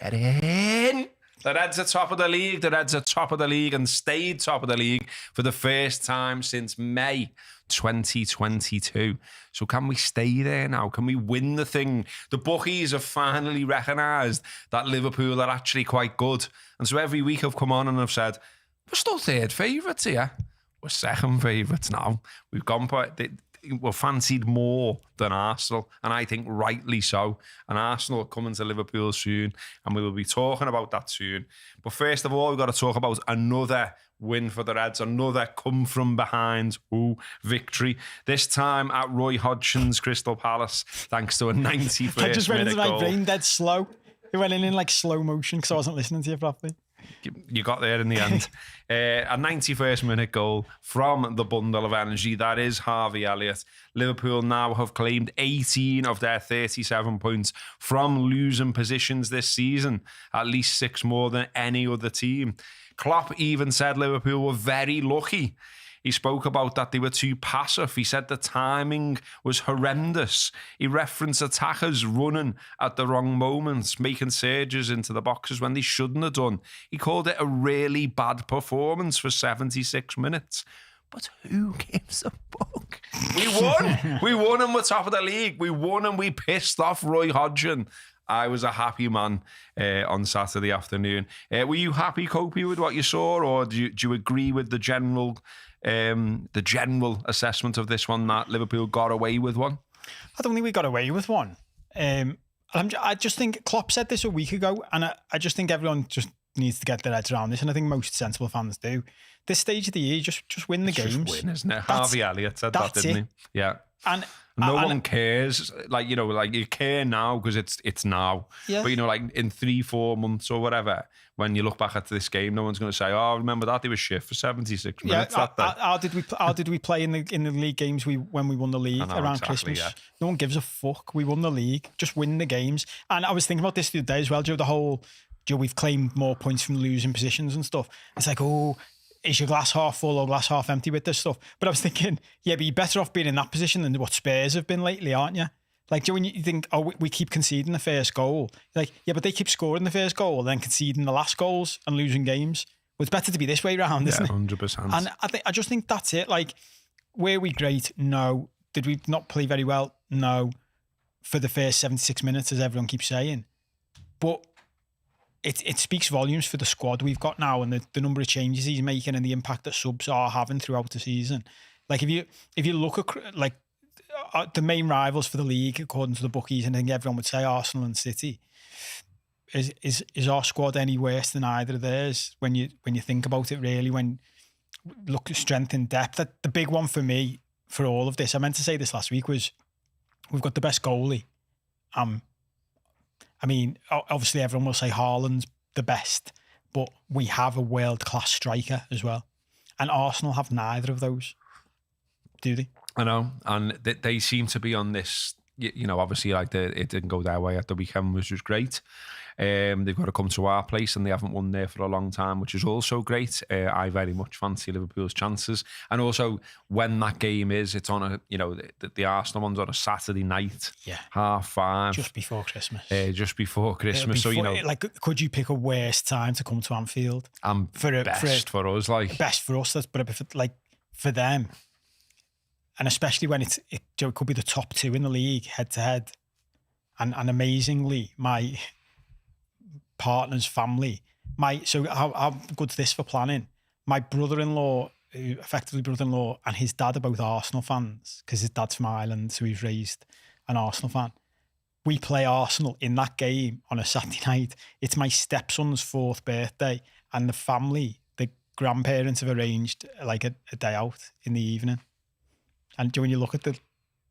Get in. The Reds are top of the league. The Reds are top of the league and stayed top of the league for the first time since May 2022. So can we stay there now? Can we win the thing? The bookies have finally recognised that Liverpool are actually quite good. And so every week I've come on and I've said, we're still third favourites here. We're second favourites now. We're fancied more than Arsenal, and I think rightly so. And Arsenal are coming to Liverpool soon, and we will be talking about that soon. But first of all, we've got to talk about another win for the Reds, another come from behind victory. This time at Roy Hodgson's Crystal Palace, thanks to a 91st I just went into minute my brain dead slow. It went in like slow motion because I wasn't listening to you properly. You got there in the end. A 91st minute goal from the bundle of energy that is Harvey Elliott. Liverpool now have claimed 18 of their 37 points from losing positions this season, at least 6 more than any other team. Klopp even said Liverpool were very lucky. He spoke about that they were too passive. He said the timing was horrendous. He referenced attackers running at the wrong moments, making surges into the boxes when they shouldn't have done. He called it a really bad performance for 76 minutes. But who gives a fuck? We won. We won and we're top of the league. We won and we pissed off Roy Hodgson. I was a happy man on Saturday afternoon. Were you happy, Copey, with what you saw, or do you agree with the general assessment of this one that Liverpool got away with one? I don't think we got away with one. I just think Klopp said this a week ago, and I just think everyone just needs to get their heads around this, and I think most sensible fans do. This stage of the year, just win the games. Just win, isn't it? Harvey Elliott said that, didn't he? Yeah. And no one cares. Like, you care now because it's now. Yeah. But, like in 3-4 months or whatever, when you look back at this game, no one's going to say, oh, remember that? They were shit for 76 minutes. How did we play in the league games when we won the league around Christmas? Yeah. No one gives a fuck. We won the league. Just win the games. And I was thinking about this the other day as well, Joe, the whole, we've claimed more points from losing positions and stuff. It's like, is your glass half full or glass half empty with this stuff? But I was thinking, yeah, but you're better off being in that position than what Spurs have been lately, aren't you? Like, when you think, we keep conceding the first goal. Like, yeah, but they keep scoring the first goal, then conceding the last goals and losing games. Well, it's better to be this way around, isn't it? 100%. And I just think that's it. Like, were we great? No. Did we not play very well? No. For the first 76 minutes, as everyone keeps saying. But it speaks volumes for the squad we've got now and the number of changes he's making and the impact that subs are having throughout the season. Like, if you look at like the main rivals for the league, according to the bookies, and I think everyone would say Arsenal and City, is our squad any worse than either of theirs? When you think about it, really, when look at strength and depth, the big one for me for all of this, I meant to say this last week, was we've got the best goalie. I mean, obviously everyone will say Haaland's the best, but we have a world-class striker as well. And Arsenal have neither of those, do they? I know, and they seem to be on this, obviously like it didn't go their way at the weekend, which was great. They've got to come to our place and they haven't won there for a long time, which is also great. I very much fancy Liverpool's chances. And also when that game is, it's on the Arsenal one's on a Saturday night, 5:30. Just before Christmas. Just before Christmas. Like, could you pick a worse time to come to Anfield? Best for us. Best for us, but for them. And especially when it could be the top 2 in the league head to head. And amazingly, my partner's family, so how good's this for planning? My brother-in-law, and his dad are both Arsenal fans because his dad's from Ireland, so he's raised an Arsenal fan. We play Arsenal in that game on a Saturday night. It's my stepson's 4th birthday, and the family, the grandparents, have arranged like a day out in the evening. And when you look at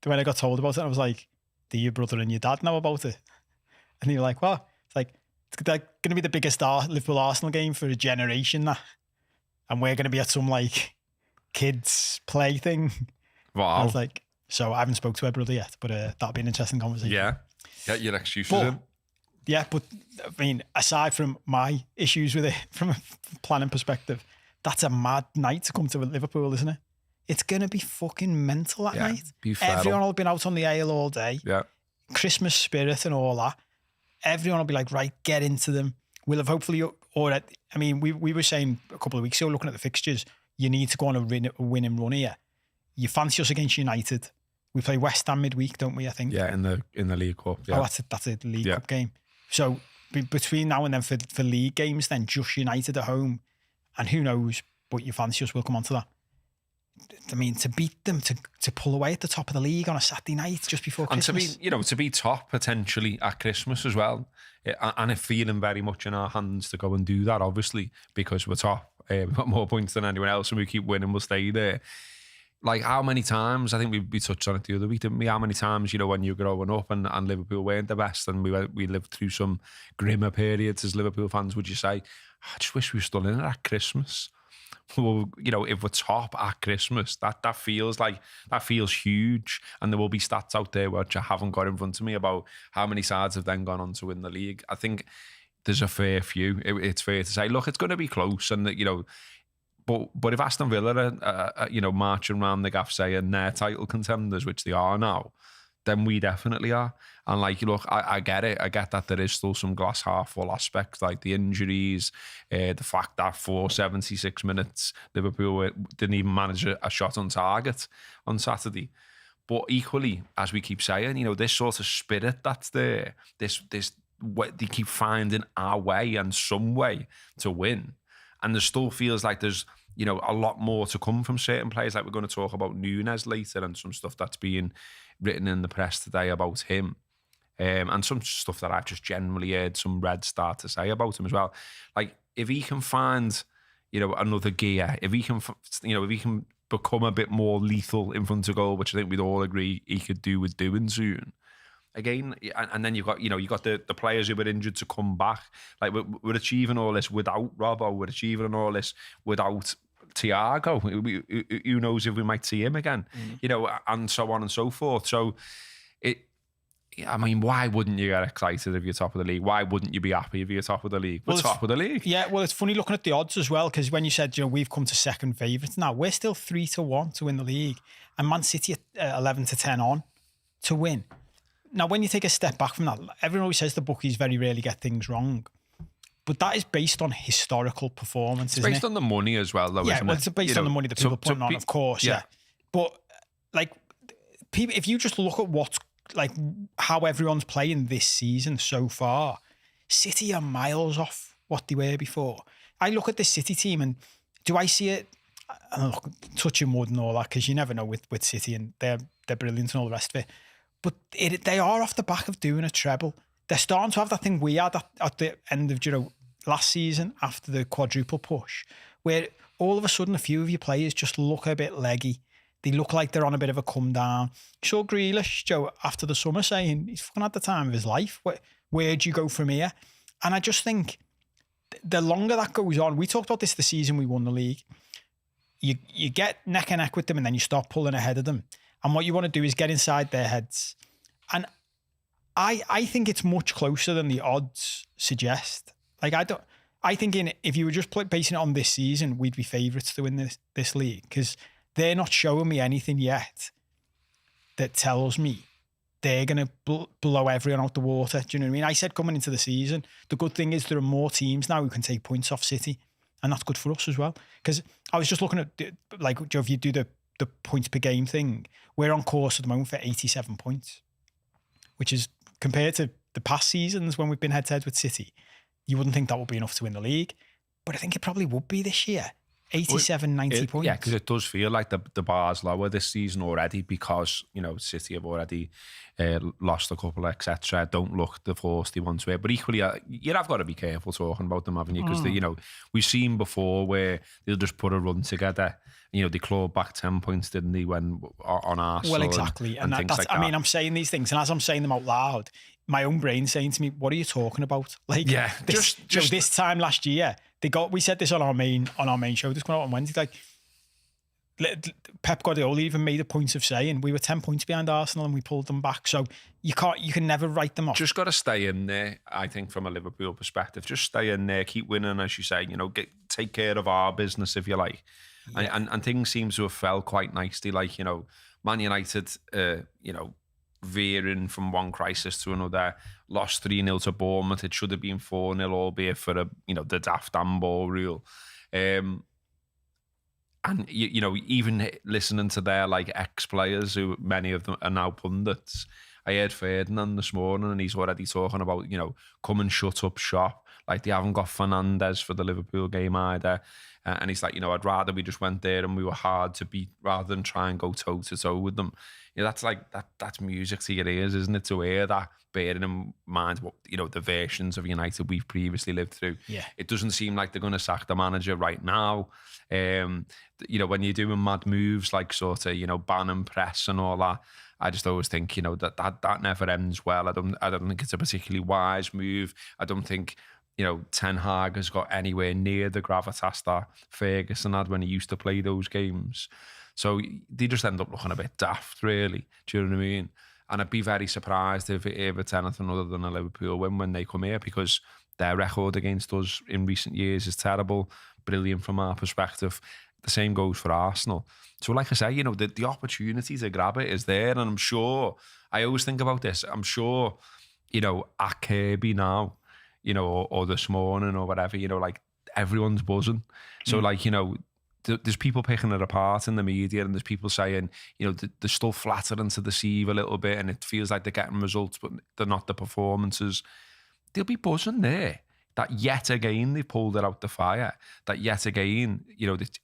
when I got told about it, I was like, do your brother and your dad know about it? And you're like, well, it's like, it's going to be the biggest Liverpool Arsenal game for a generation, that. And we're going to be at some like kids play thing. Wow. I was like, so I haven't spoke to her brother yet, but that'll be an interesting conversation. Yeah. Get your excuses in. Yeah, but I mean, aside from my issues with it from a planning perspective, that's a mad night to come to Liverpool, isn't it? It's going to be fucking mental that night. Everyone will have been out on the ale all day. Yeah. Christmas spirit and all that. everyone will be like, right, get into them. We'll have hopefully, I mean, we were saying a couple of weeks ago, looking at the fixtures, you need to go on a winning run here. You fancy us against United. We play West Ham midweek, don't we, I think? Yeah, in the League Cup. Yeah. Oh, that's a League Cup game. So between now and then for league games, then just United at home, and who knows, but you fancy us, we'll come on to that. I mean, to beat them, to pull away at the top of the league on a Saturday night just before Christmas. And to be top potentially at Christmas as well. And it's feeling very much in our hands to go and do that, obviously, because we're top. We've got more points than anyone else and we keep winning, we'll stay there. Like how many times, I think we touched on it the other week, didn't we? How many times, when you're growing up and Liverpool weren't the best and we lived through some grimmer periods as Liverpool fans, would you say, I just wish we were still in it at Christmas? Well, if we're top at Christmas, that feels huge. And there will be stats out there which I haven't got in front of me about how many sides have then gone on to win the league. I think there's a fair few. It's fair to say, look, it's going to be close, and but if Aston Villa are marching around the gaff saying they're title contenders, which they are now, then we definitely are. And look, I get it. I get that there is still some glass half full aspects, like the injuries, the fact that for 76 minutes, Liverpool didn't even manage a shot on target on Saturday. But equally, as we keep saying, this sort of spirit that's there, this they keep finding our way and some way to win. And there still feels like there's, a lot more to come from certain players. Like we're going to talk about Núñez later and some stuff that's being written in the press today about him. And some stuff that I've just generally heard some Reds start to say about him as well. Like if he can find, another gear, if he can become a bit more lethal in front of goal, which I think we'd all agree he could do with doing soon. Again, and then you've got the players who were injured to come back. Like we're achieving all this without Robbo. We're achieving all this without Thiago. Who knows if we might see him again? And so on and so forth. So why wouldn't you get excited if you're top of the league? Why wouldn't you be happy if you're top of the league? We're top of the league. Yeah, well, it's funny looking at the odds as well, because when you said, we've come to second favourites now, we're still 3-1 to win the league, and Man City at 11-10 on to win. Now, when you take a step back from that, everyone always says the bookies very rarely get things wrong. But that is based on historical performance, isn't it? It's based on the money as well, though, isn't it? It's based on the money that people are putting on, of course, yeah. But, people, if you just look at how everyone's playing this season so far, City are miles off what they were before. I look at this City team and do I see it? And look, touching wood and all that, because you never know with City, and they're brilliant and all the rest of it. But they are off the back of doing a treble. They're starting to have that thing we had at the end of last season after the quadruple push, where all of a sudden a few of your players just look a bit leggy. They look like they're on a bit of a come down. You saw Grealish, Joe, after the summer saying he's fucking had the time of his life. Where'd you go from here? And I just think the longer that goes on, we talked about this the season we won the league. You get neck and neck with them and then you start pulling ahead of them. And what you want to do is get inside their heads. And I think it's much closer than the odds suggest. I think if you were just basing it on this season, we'd be favourites to win this league, because they're not showing me anything yet that tells me they're going to blow everyone out the water. Do you know what I mean? I said coming into the season, the good thing is there are more teams now who can take points off City. And that's good for us as well. Because I was just looking at, Joe, if you do the points per game thing, we're on course at the moment for 87 points, which is, compared to the past seasons when we've been head-to-head with City, you wouldn't think that would be enough to win the league. But I think it probably would be this year. 87, 90 points. Yeah, because it does feel like the bar's lower this season already, because, City have already lost a couple, etc. Don't look the force they want to. But equally, you have got to be careful talking about them, haven't you? Because, we've seen before where they'll just put a run together. They clawed back 10 points, didn't they, when on Arsenal? Well, exactly. And things like that. I mean, I'm saying these things, and as I'm saying them out loud, my own brain's saying to me, what are you talking about? This time last year, we said this on our main show, this coming out on Wednesday, Pep Guardiola even made a point of saying we were 10 points behind Arsenal and we pulled them back. So you can never write them off. Just got to stay in there, I think, from a Liverpool perspective. Just stay in there, keep winning, as you say, take care of our business, if you like. Yeah. And things seem to have fell quite nicely. Man United, veering from one crisis to another. Lost 3-0 to Bournemouth. It should have been 4-0, albeit for the daft handball rule. And even listening to their like ex-players, who many of them are now pundits. I heard Ferdinand this morning, and he's already talking about, come and shut up shop. Like, they haven't got Fernandes for the Liverpool game either. And he's like, I'd rather we just went there and we were hard to beat rather than try and go toe to toe with them. That's like that's music to your ears, isn't it? To hear that, bearing in mind what the versions of United we've previously lived through. Yeah, it doesn't seem like they're going to sack the manager right now. When you're doing mad moves like sort of ban and press and all that, I just always think that never ends well. I don't think it's a particularly wise move. I don't think Ten Hag has got anywhere near the gravitas that Ferguson had when he used to play those games. So they just end up looking a bit daft, really. Do you know what I mean? And I'd be very surprised if it's anything other than a Liverpool win when they come here, because their record against us in recent years is terrible, brilliant from our perspective. The same goes for Arsenal. So like I say, the opportunity to grab it is there. And I'm sure, I always think about this, I'm sure, at Kirby now, or this morning or whatever, like everyone's buzzing. So there's people picking it apart in the media, and there's people saying, they're still flattering to deceive a little bit, and it feels like they're getting results, but they're not the performances. They'll be buzzing there. That yet again they pulled it out the fire. That yet again,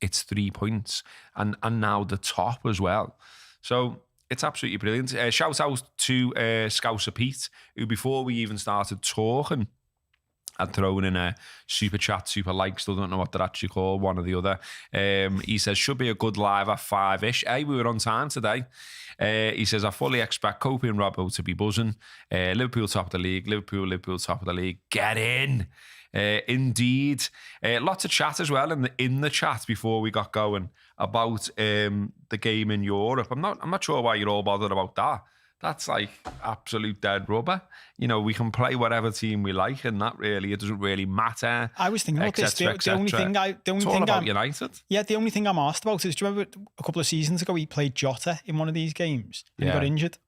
it's 3 points, and now the top as well. So it's absolutely brilliant. Shout out to Scouser Pete, who before we even started talking, I'd thrown in a super chat, super like, still don't know what they're actually called, one or the other. He says, should be a good live at 5-ish. Hey, we were on time today. He says, I fully expect Kopi and Robbo to be buzzing. Liverpool top of the league, Liverpool top of the league. Get in. Indeed. Lots of chat as well in the chat before we got going about the game in Europe. I'm not sure why you're all bothered about that. That's like absolute dead rubber. We can play whatever team we like, and it doesn't really matter. I was thinking about this. The only thing it's all about United. Yeah, the only thing I'm asked about is, do you remember a couple of seasons ago he played Jota in one of these games and he got injured?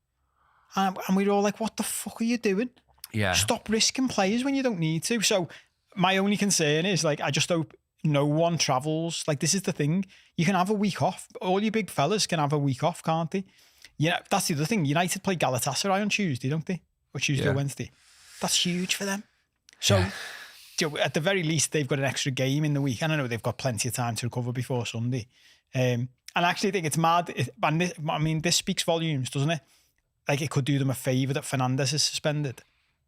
And we were all like, what the fuck are you doing? Yeah. Stop risking players when you don't need to. So my only concern is, like, I just hope no one travels. Like, this is the thing. You can have a week off. All you big fellas can have a week off, can't they? Yeah, that's the other thing. United play Galatasaray on Tuesday, don't they? Or Tuesday or Wednesday. That's huge for them. So, at the very least, they've got an extra game in the week. And I know they've got plenty of time to recover before Sunday. And I actually think it's mad. This speaks volumes, doesn't it? Like, it could do them a favour that Fernandes is suspended.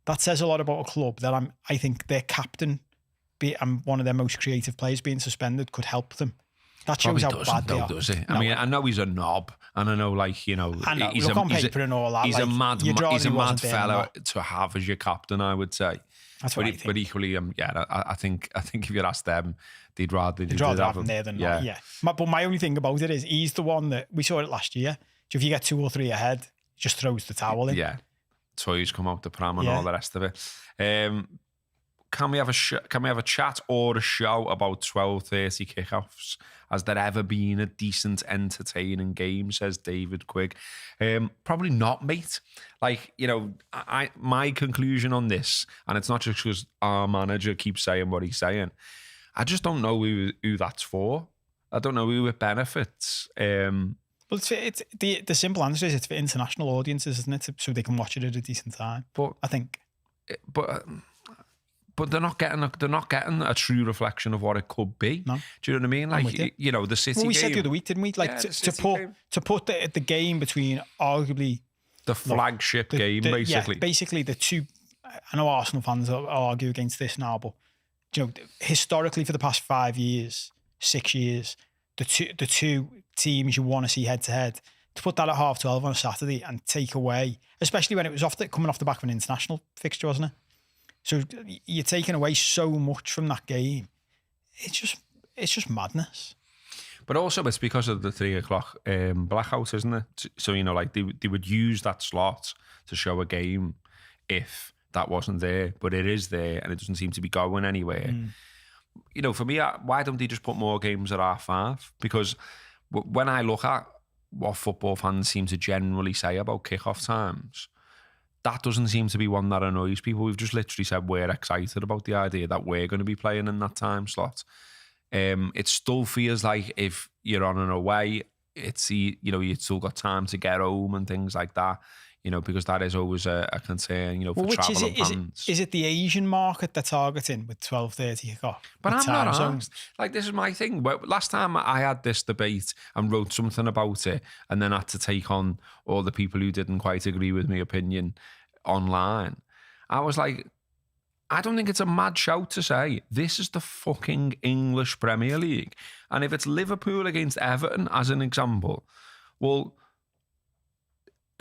That says a lot about a club that I think their captain and one of their most creative players being suspended could help them. That shows how bad they are. Does it? No. I mean, I know he's a knob, and I know, like, he's on paper and all that. He's a mad fella to have as your captain, I would say. That's what I think. But equally, I think if you'd ask them, they'd rather have him there than not. Yeah. But my only thing about it is, he's the one that we saw it last year. So if you get 2 or 3 ahead, he just throws the towel in. Yeah, toys come out the pram and all the rest of it. Can we have a chat or a show about 12:30 kickoffs? Has there ever been a decent, entertaining game? Says David Quigg. Probably not, mate. Like, my conclusion on this, and it's not just because our manager keeps saying what he's saying, I just don't know who that's for. I don't know who it benefits. Well, it's the simple answer is it's for international audiences, isn't it? So they can watch it at a decent time. But I think, but they're not getting a true reflection of what it could be. No. Do you know what I mean? Like, the City game. We said the other week, didn't we? Like, to put the game between arguably the flagship game, basically. Yeah, basically the two. I know Arsenal fans will argue against this now, but historically for the past 5 years, 6 years, the two teams you want to see head to head, to put that at 12:30 on a Saturday and take away, especially when it was coming off the back of an international fixture, wasn't it? So you're taking away so much from that game. It's just madness. But also it's because of the 3 o'clock blackout, isn't it? So, like they would use that slot to show a game if that wasn't there, but it is there and it doesn't seem to be going anywhere. For me, why don't they just put more games at 5:30? Because when I look at what football fans seem to generally say about kickoff times, that doesn't seem to be one that annoys people. We've just literally said we're excited about the idea that we're going to be playing in that time slot. It still feels like if you're on an away, you've still got time to get home and things like that. Because that is always a concern, for travel and fans. Is it the Asian market they're targeting with 12:30 kickoff? But I'm not asked. Like, this is my thing. Last time I had this debate and wrote something about it and then had to take on all the people who didn't quite agree with my opinion online, I was like, I don't think it's a mad shout to say this is the fucking English Premier League. And if it's Liverpool against Everton, as an example, well,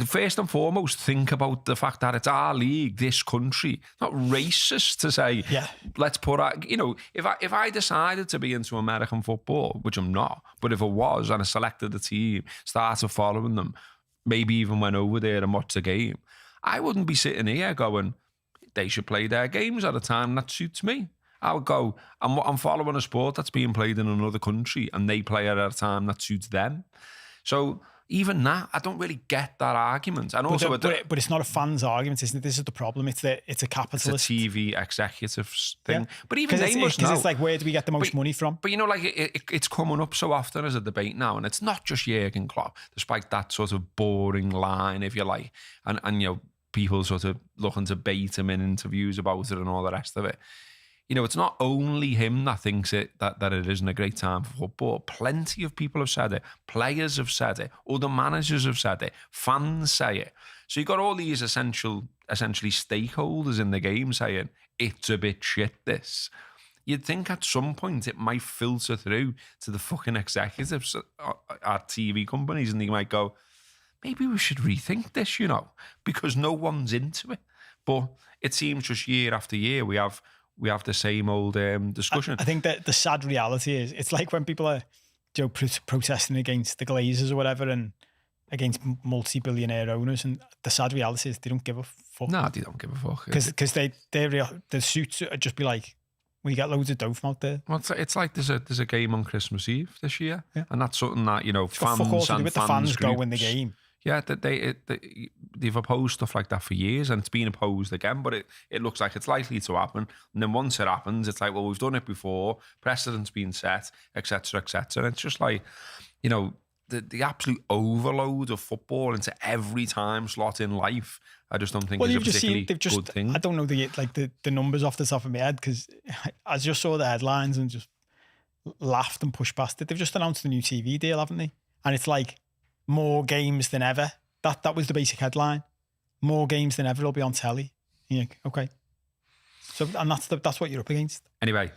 first and foremost, think about the fact that it's our league, this country. Not racist to say, let's put out, if I decided to be into American football, which I'm not, but if I was and I selected the team, started following them, maybe even went over there and watched the game, I wouldn't be sitting here going, they should play their games at a time that suits me. I would go, I'm following a sport that's being played in another country and they play it at a time that suits them. So even that, I don't really get that argument. And also, but it's not a fan's argument, isn't it? This is the problem. It's a capitalist. It's a TV executives thing. Yeah. But even they must know. Because it's like, where do we get the most money from? But it's coming up so often as a debate now, and it's not just Jurgen Klopp, despite that sort of boring line, if you like, and people sort of looking to bait him in interviews about it and all the rest of it. It's not only him that thinks that it isn't a great time for football. Plenty of people have said it. Players have said it. Other managers have said it. Fans say it. So you've got all these essentially stakeholders in the game saying, it's a bit shit, this. You'd think at some point it might filter through to the fucking executives at TV companies, and they might go, maybe we should rethink this, because no one's into it. But it seems just year after year we have the same old discussion. I think that the sad reality is, it's like when people are protesting against the Glazers or whatever and against multi-billionaire owners, and the sad reality is they don't give a fuck. No, they don't give a fuck. Because the suits would just be like, we get loads of dough from out there. Well, it's like there's a game on Christmas Eve this year, and that's something that fans and the fans go in the game. Yeah, they've opposed stuff like that for years, and it's been opposed again, but it looks like it's likely to happen. And then once it happens, it's like, well, we've done it before, precedent's been set, etc., etc. And it's just like, the absolute overload of football into every time slot in life, I just don't think is a particularly good thing. I don't know the numbers off the top of my head, because I just saw the headlines and just laughed and pushed past it. They've just announced a new TV deal, haven't they? And it's like, more games than ever. That was the basic headline. More games than ever will be on telly. Yeah, okay. So, and that's what you're up against. Anyway,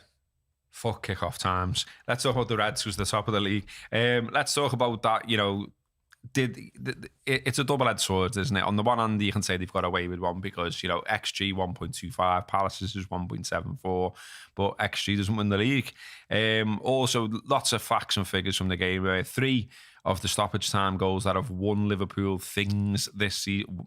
fuck kickoff times. Let's talk about the Reds, who's the top of the league. Let's talk about that. It's a double-edged sword, isn't it? On the one hand, you can say they've got away with one because XG 1.25, Palace's is 1.74, but XG doesn't win the league. Also, lots of facts and figures from the game. 3 of the stoppage time goals that have won Liverpool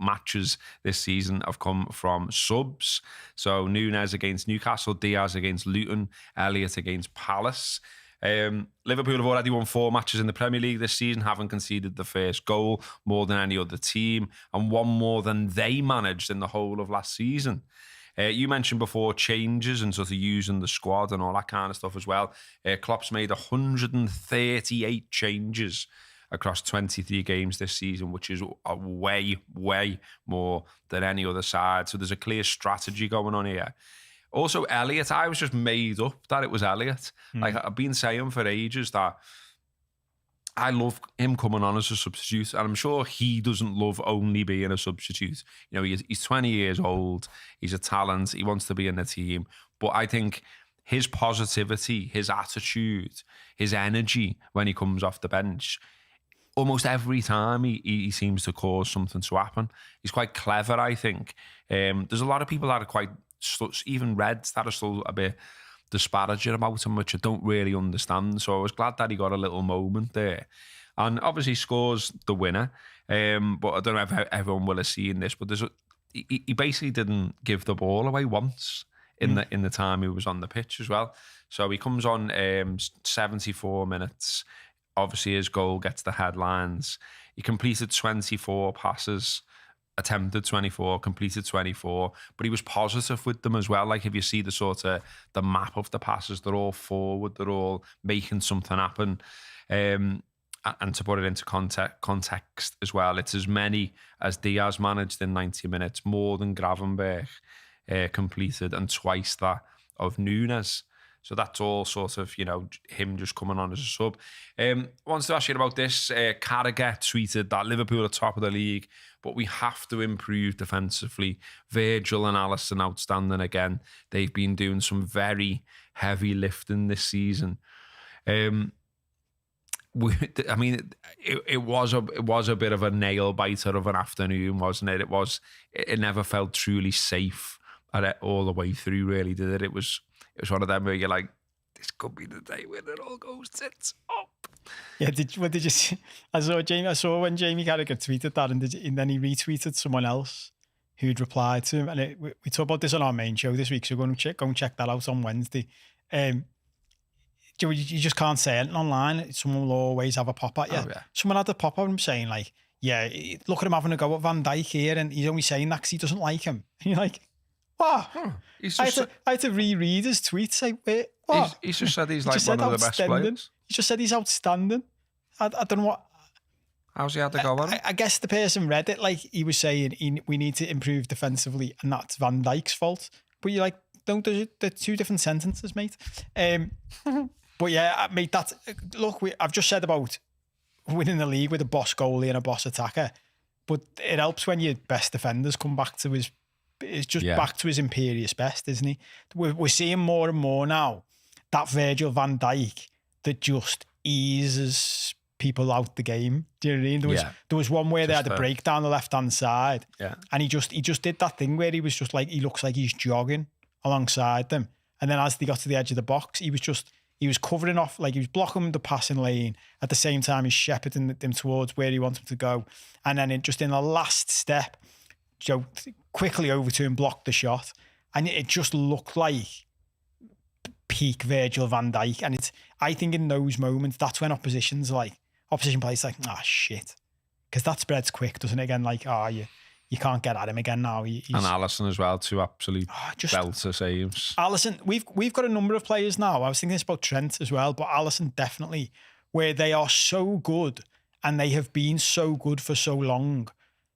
matches this season have come from subs. So Núñez against Newcastle, Diaz against Luton, Elliott against Palace. Liverpool have already won 4 matches in the Premier League this season, having conceded the first goal, more than any other team, and one more than they managed in the whole of last season. You mentioned before changes and sort of using the squad and all that kind of stuff as well. Klopp's made 138 changes across 23 games this season, which is way, way more than any other side. So there's a clear strategy going on here. Also, Elliott, I was just made up that it was Elliott. Like, I've been saying for ages that I love him coming on as a substitute, and I'm sure he doesn't love only being a substitute. He's 20 years old, he's a talent, he wants to be in the team. But I think his positivity, his attitude, his energy when he comes off the bench, almost every time he seems to cause something to happen. He's quite clever, I think. There's a lot of people that are quite, even Reds, that are still a bit disparaging about him, which I don't really understand. So I was glad that he got a little moment there. And obviously scores the winner. But I don't know if everyone will have seen this, but he basically didn't give the ball away once in the time he was on the pitch as well. So he comes on 74 minutes. obviously his goal gets the headlines. He completed 24 passes, attempted 24, completed 24, but he was positive with them as well. Like if you see the sort of the map of the passes, they're all forward, they're all making something happen. And to put it into context as well, it's as many as Diaz managed in 90 minutes, more than Gravenberch completed, and twice that of Nunes. So that's all sort of, him just coming on as a sub. Wants to ask you about this. Carragher tweeted that Liverpool are top of the league, but we have to improve defensively. Virgil and Alisson outstanding again. They've been doing some very heavy lifting this season. It was a bit of a nail biter of an afternoon, wasn't it? It never felt truly safe all the way through, really, did it? It was one of them where you're like, this could be the day when it all goes tits up. Yeah, did you see? I saw when Jamie Carragher tweeted that, and then he retweeted someone else who'd replied to him. And we talked about this on our main show this week, so go and check that out on Wednesday. You just can't say anything online. Someone will always have a pop at you. Oh, yeah. Someone had a pop at him saying like, yeah, look at him having a go at Van Dijk here, and he's only saying that because he doesn't like him. And you're like, what? I had to reread his tweet. Say, wait, what? He's just said he's like one of the best players. He just said he's outstanding. I don't know what. How's he had to go on? I guess the person read it like he was saying we need to improve defensively, and that's Van Dijk's fault. But you're like, they're two different sentences, mate. But yeah, mate, I've just said about winning the league with a boss goalie and a boss attacker, but it helps when your best defenders come back to back to his imperious best, isn't he? We're seeing more and more now that Virgil van Dijk that just eases people out the game. Do you know what I mean? There was one where they had a break down the left-hand side, and he just did that thing where he was just like, he looks like he's jogging alongside them, and then as they got to the edge of the box, he was covering off, like he was blocking the passing lane at the same time he's shepherding them towards where he wants them to go, and then in the last step, quickly over to him, blocked the shot, and it just looked like peak Virgil van Dijk. And I think in those moments, that's when opposition players like, shit, because that spreads quick, doesn't it? Again, like, you can't get at him again now. And Alisson as well, two absolute belter saves. Alisson, we've got a number of players now. I was thinking this about Trent as well, but Alisson definitely, where they are so good and they have been so good for so long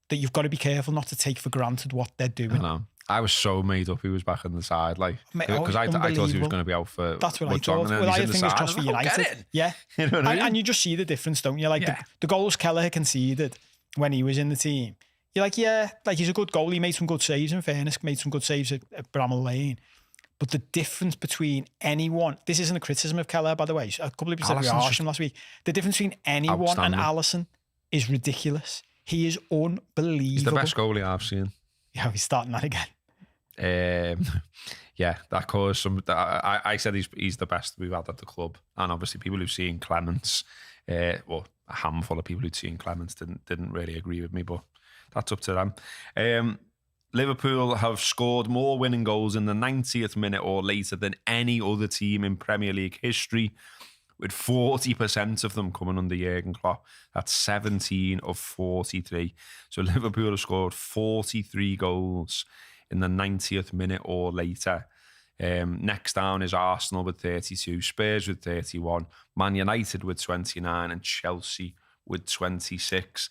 that you've got to be careful not to take for granted what they're doing. I know. I was so made up he was back on the side, like, because I thought he was going to be out for. That's what I thought. Well, I think it's just for United. Yeah, you know what I mean? And you just see the difference, don't you? Like the goals Kelleher conceded when he was in the team. You're like, yeah, like he's a good goalie. He made some good saves. In fairness, made some good saves at Bramall Lane. But the difference between anyone, this isn't a criticism of Kelleher, by the way. A couple of people said we harsh him last week. The difference between anyone and Alisson is ridiculous. He is unbelievable. He's the best goalie I've seen. Yeah, he's starting that again. That caused some. I said he's the best we've had at the club, and obviously people who've seen Clements, a handful of people who'd seen Clements didn't really agree with me, but that's up to them. Liverpool have scored more winning goals in the 90th minute or later than any other team in Premier League history, with 40% of them coming under Jurgen Klopp. That's 17 of 43. So Liverpool have scored 43 goals in the 90th minute or later. Next down is Arsenal with 32, Spurs with 31, Man United with 29, and Chelsea with 26.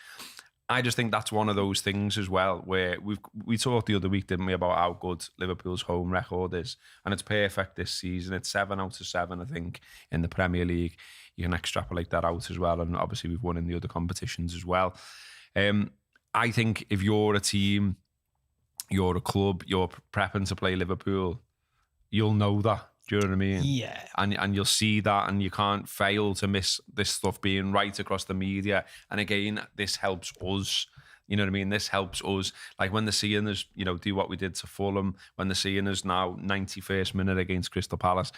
I just think that's one of those things as well where we talked the other week, didn't we, about how good Liverpool's home record is, and it's perfect this season. It's 7 out of 7, I think, in the Premier League. You can extrapolate that out as well, and obviously we've won in the other competitions as well. I think if you're a team, you're a club, you're prepping to play Liverpool, you'll know that. Do you know what I mean? Yeah. And you'll see that, and you can't fail to miss this stuff being right across the media. And again, this helps us. You know what I mean? This helps us. Like when they're seeing us, do what we did to Fulham, when they're seeing us now 91st minute against Crystal Palace,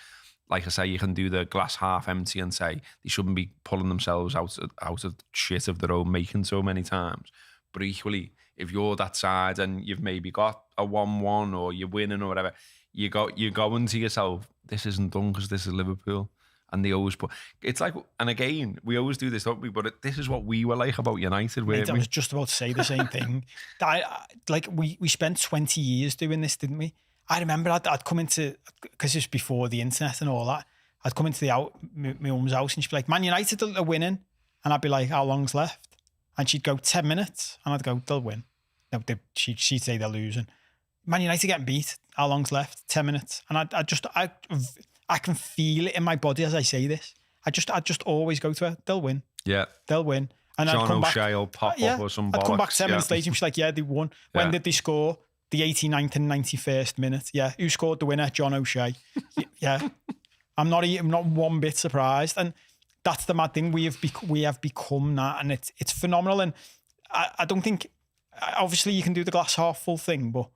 like I say, you can do the glass half empty and say they shouldn't be pulling themselves out of shit of their own making so many times. But equally, if you're that side and you've maybe got a 1-1 or you're winning or whatever, you're going to yourself, this isn't done because this is Liverpool. and they always put. It's like, and again, we always do this, don't we? But this is what we were like about United. Mate, I was just about to say the same thing. We spent 20 years doing this, didn't we? I remember I'd come into, because it's before the internet and all that. I'd come into my mum's house and she'd be like, "Man United are winning," and I'd be like, "How long's left?" And she'd go 10 minutes, and I'd go, "They'll win." No, she'd say they're losing. Man United getting beat. How long's left? 10 minutes. And I can feel it in my body as I say this. I'd just always go to her. They'll win. Yeah. They'll win. And John I'd come O'Shea back, will pop up or some bollocks. I'd come back 10 minutes later and she's like, "Yeah, they won." When did they score? The 89th and 91st minute. Yeah. Who scored the winner? John O'Shea. Yeah. I'm not one bit surprised. And that's the mad thing. We have become that, and it's phenomenal. And I don't think, obviously you can do the glass half full thing, but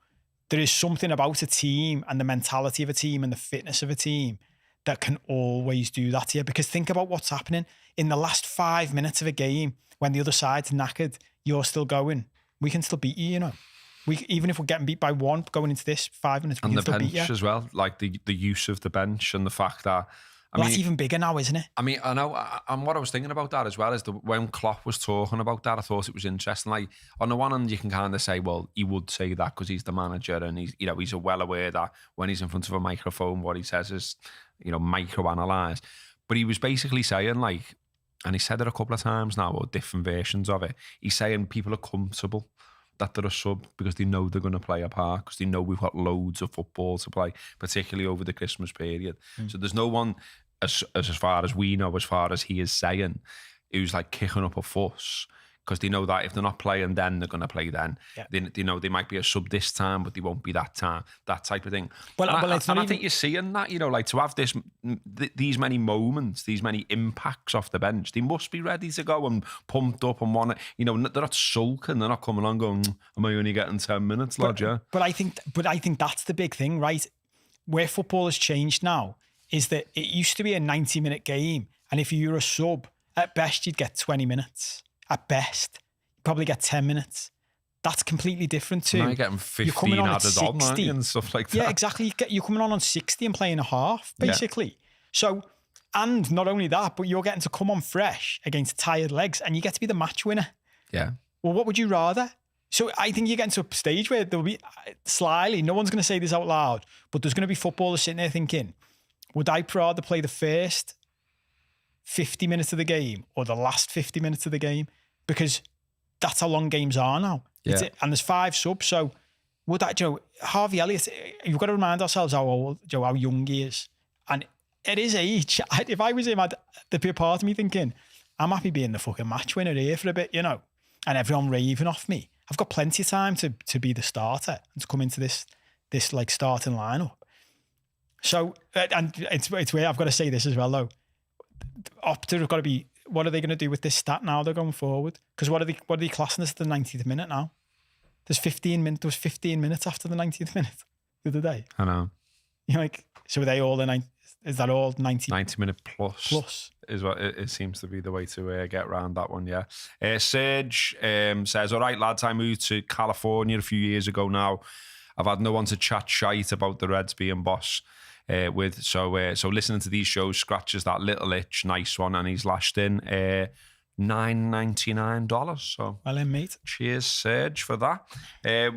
there is something about a team and the mentality of a team and the fitness of a team that can always do that to you. Because think about what's happening in the last 5 minutes of a game when the other side's knackered, you're still going. We can still beat you, you know. Even if we're getting beat by one going into this 5 minutes, we and can the still beat you. bench as well, like the use of the bench and the fact that. I mean, that's even bigger now, isn't it? I mean, I know, and what I was thinking about that as well is when Klopp was talking about that, I thought it was interesting. Like, on the one hand, you can kind of say, well, he would say that because he's the manager, and he's well aware that when he's in front of a microphone, what he says is, microanalyze. But he was basically saying, like, and he said it a couple of times now, or different versions of it. He's saying people are comfortable that they're a sub because they know they're going to play a part, because they know we've got loads of football to play, particularly over the Christmas period. So there's no one, as far as we know, as far as he is saying, who's like kicking up a fuss, because they know that if they're not playing then, they're going to play then. Yeah. They know they might be a sub this time, but they won't be that time, that type of thing. Well, I think you're seeing that, like to have these many moments, these many impacts off the bench, they must be ready to go and pumped up and want it. They're not sulking, they're not coming on going, "Am I only getting 10 minutes, lad?" Yeah. But I think that's the big thing, right? Where football has changed now is that it used to be a 90-minute game, and if you were a sub, at best you'd get 20 minutes. At best, you probably get 10 minutes. That's completely different too. Now you're getting 15 added on, aren't you, and stuff like that. Yeah, exactly. You're coming on 60 and playing a half, basically. Yeah. So, and not only that, but you're getting to come on fresh against tired legs, and you get to be the match winner. Yeah. Well, what would you rather? So I think you're getting to a stage where there'll be, slyly, no one's going to say this out loud, but there's going to be footballers sitting there thinking, would I rather play the first 50 minutes of the game or the last 50 minutes of the game? Because that's how long games are now. Yeah. And there's 5 subs. So would that, Harvey Elliott, you've got to remind ourselves how young he is. And at his age, if I was him, there'd be a part of me thinking, I'm happy being the fucking match winner here for a bit, and everyone raving off me. I've got plenty of time to be the starter and to come into this like starting lineup. So, and it's where I've got to say this as well, though. Opta have got to be, what are they going to do with this stat now they're going forward? Because what are they classing this at the 90th minute now? There was 15 minutes after the 90th minute the other day. I know. You're like, so are they all is that all 90 minute plus is what it seems to be the way to get around that one. Yeah. Serge says, "All right, lads, I moved to California a few years ago now. I've had no one to chat shite about the Reds being boss with. So listening to these shows scratches that little itch. Nice one." And he's lashed in $9.99. So well then, mate. Cheers, Serge, for that.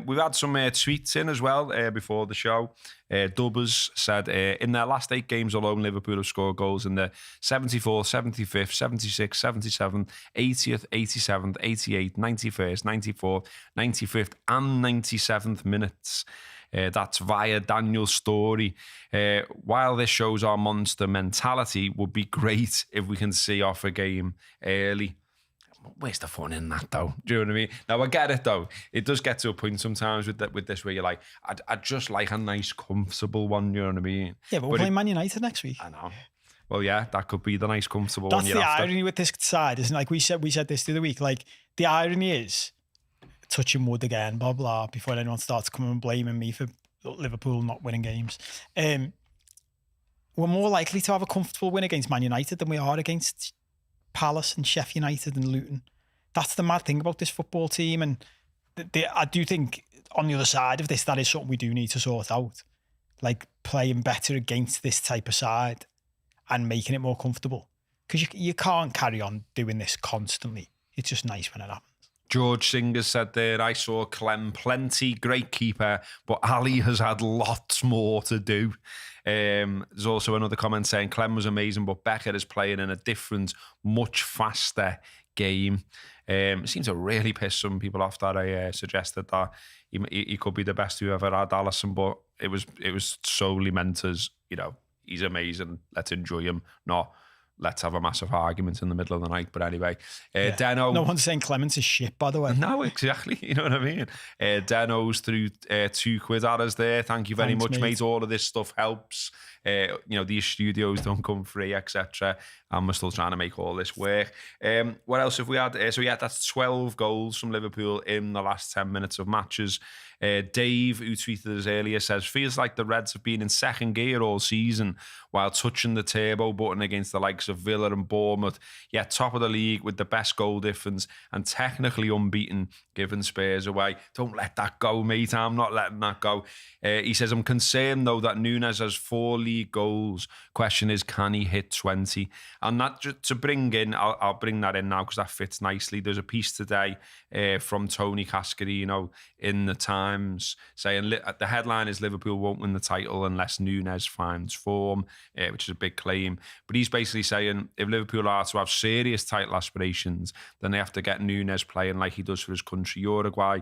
We've had some tweets in as well before the show. Dubbers said, in their last 8 games alone, Liverpool have scored goals in the 74th, 75th, 76th, 77th, 80th, 87th, 88th, 91st, 94th, 95th and 97th minutes. That's via Daniel's story. While this shows our monster mentality, would be great if we can see off a game early. Where's the fun in that, though? Do you know what I mean? Now, I get it, though. It does get to a point sometimes with this where you're like, I'd just like a nice, comfortable one, you know what I mean? Yeah, but we're playing Man United next week. I know. Well, yeah, that could be the nice, comfortable one. That's the irony with this side, isn't it? Like we said this the other week. Like, the irony is, touching wood again, blah, blah, before anyone starts coming and blaming me for Liverpool not winning games. We're more likely to have a comfortable win against Man United than we are against Palace and Sheffield United and Luton. That's the mad thing about this football team. And I do think on the other side of this, that is something we do need to sort out. Like playing better against this type of side and making it more comfortable. Because you can't carry on doing this constantly. It's just nice when it happens. George Singer said there, I saw Clem plenty, great keeper, but Ali has had lots more to do. There's also another comment saying Clem was amazing, but Becker is playing in a different, much faster game. It seems to really piss some people off that I suggested that he could be the best who ever had Alisson, but it was solely meant as, he's amazing, let's enjoy him, not let's have a massive argument in the middle of the night. But anyway, Deno... No one's saying Clements is shit, by the way. No, exactly. You know what I mean? Deno's through £2 at us there. Thank you very much, mate. All of this stuff helps. These studios don't come free, etc. And we're still trying to make all this work. What else have we had? That's 12 goals from Liverpool in the last 10 minutes of matches. Dave, who tweeted us earlier, says, feels like the Reds have been in second gear all season while touching the turbo button against the likes of Villa and Bournemouth, yet top of the league with the best goal difference and technically unbeaten, giving Spurs away. Don't let that go, mate. I'm not letting that go. He says, I'm concerned, though, that Núñez has 4 league goals. Question is, can he hit 20? And that to bring in, I'll bring that in now because that fits nicely. There's a piece today from Tony Cascarino in the Times saying the headline is Liverpool won't win the title unless Núñez finds form, which is a big claim. But he's basically saying if Liverpool are to have serious title aspirations, then they have to get Núñez playing like he does for his country, Uruguay.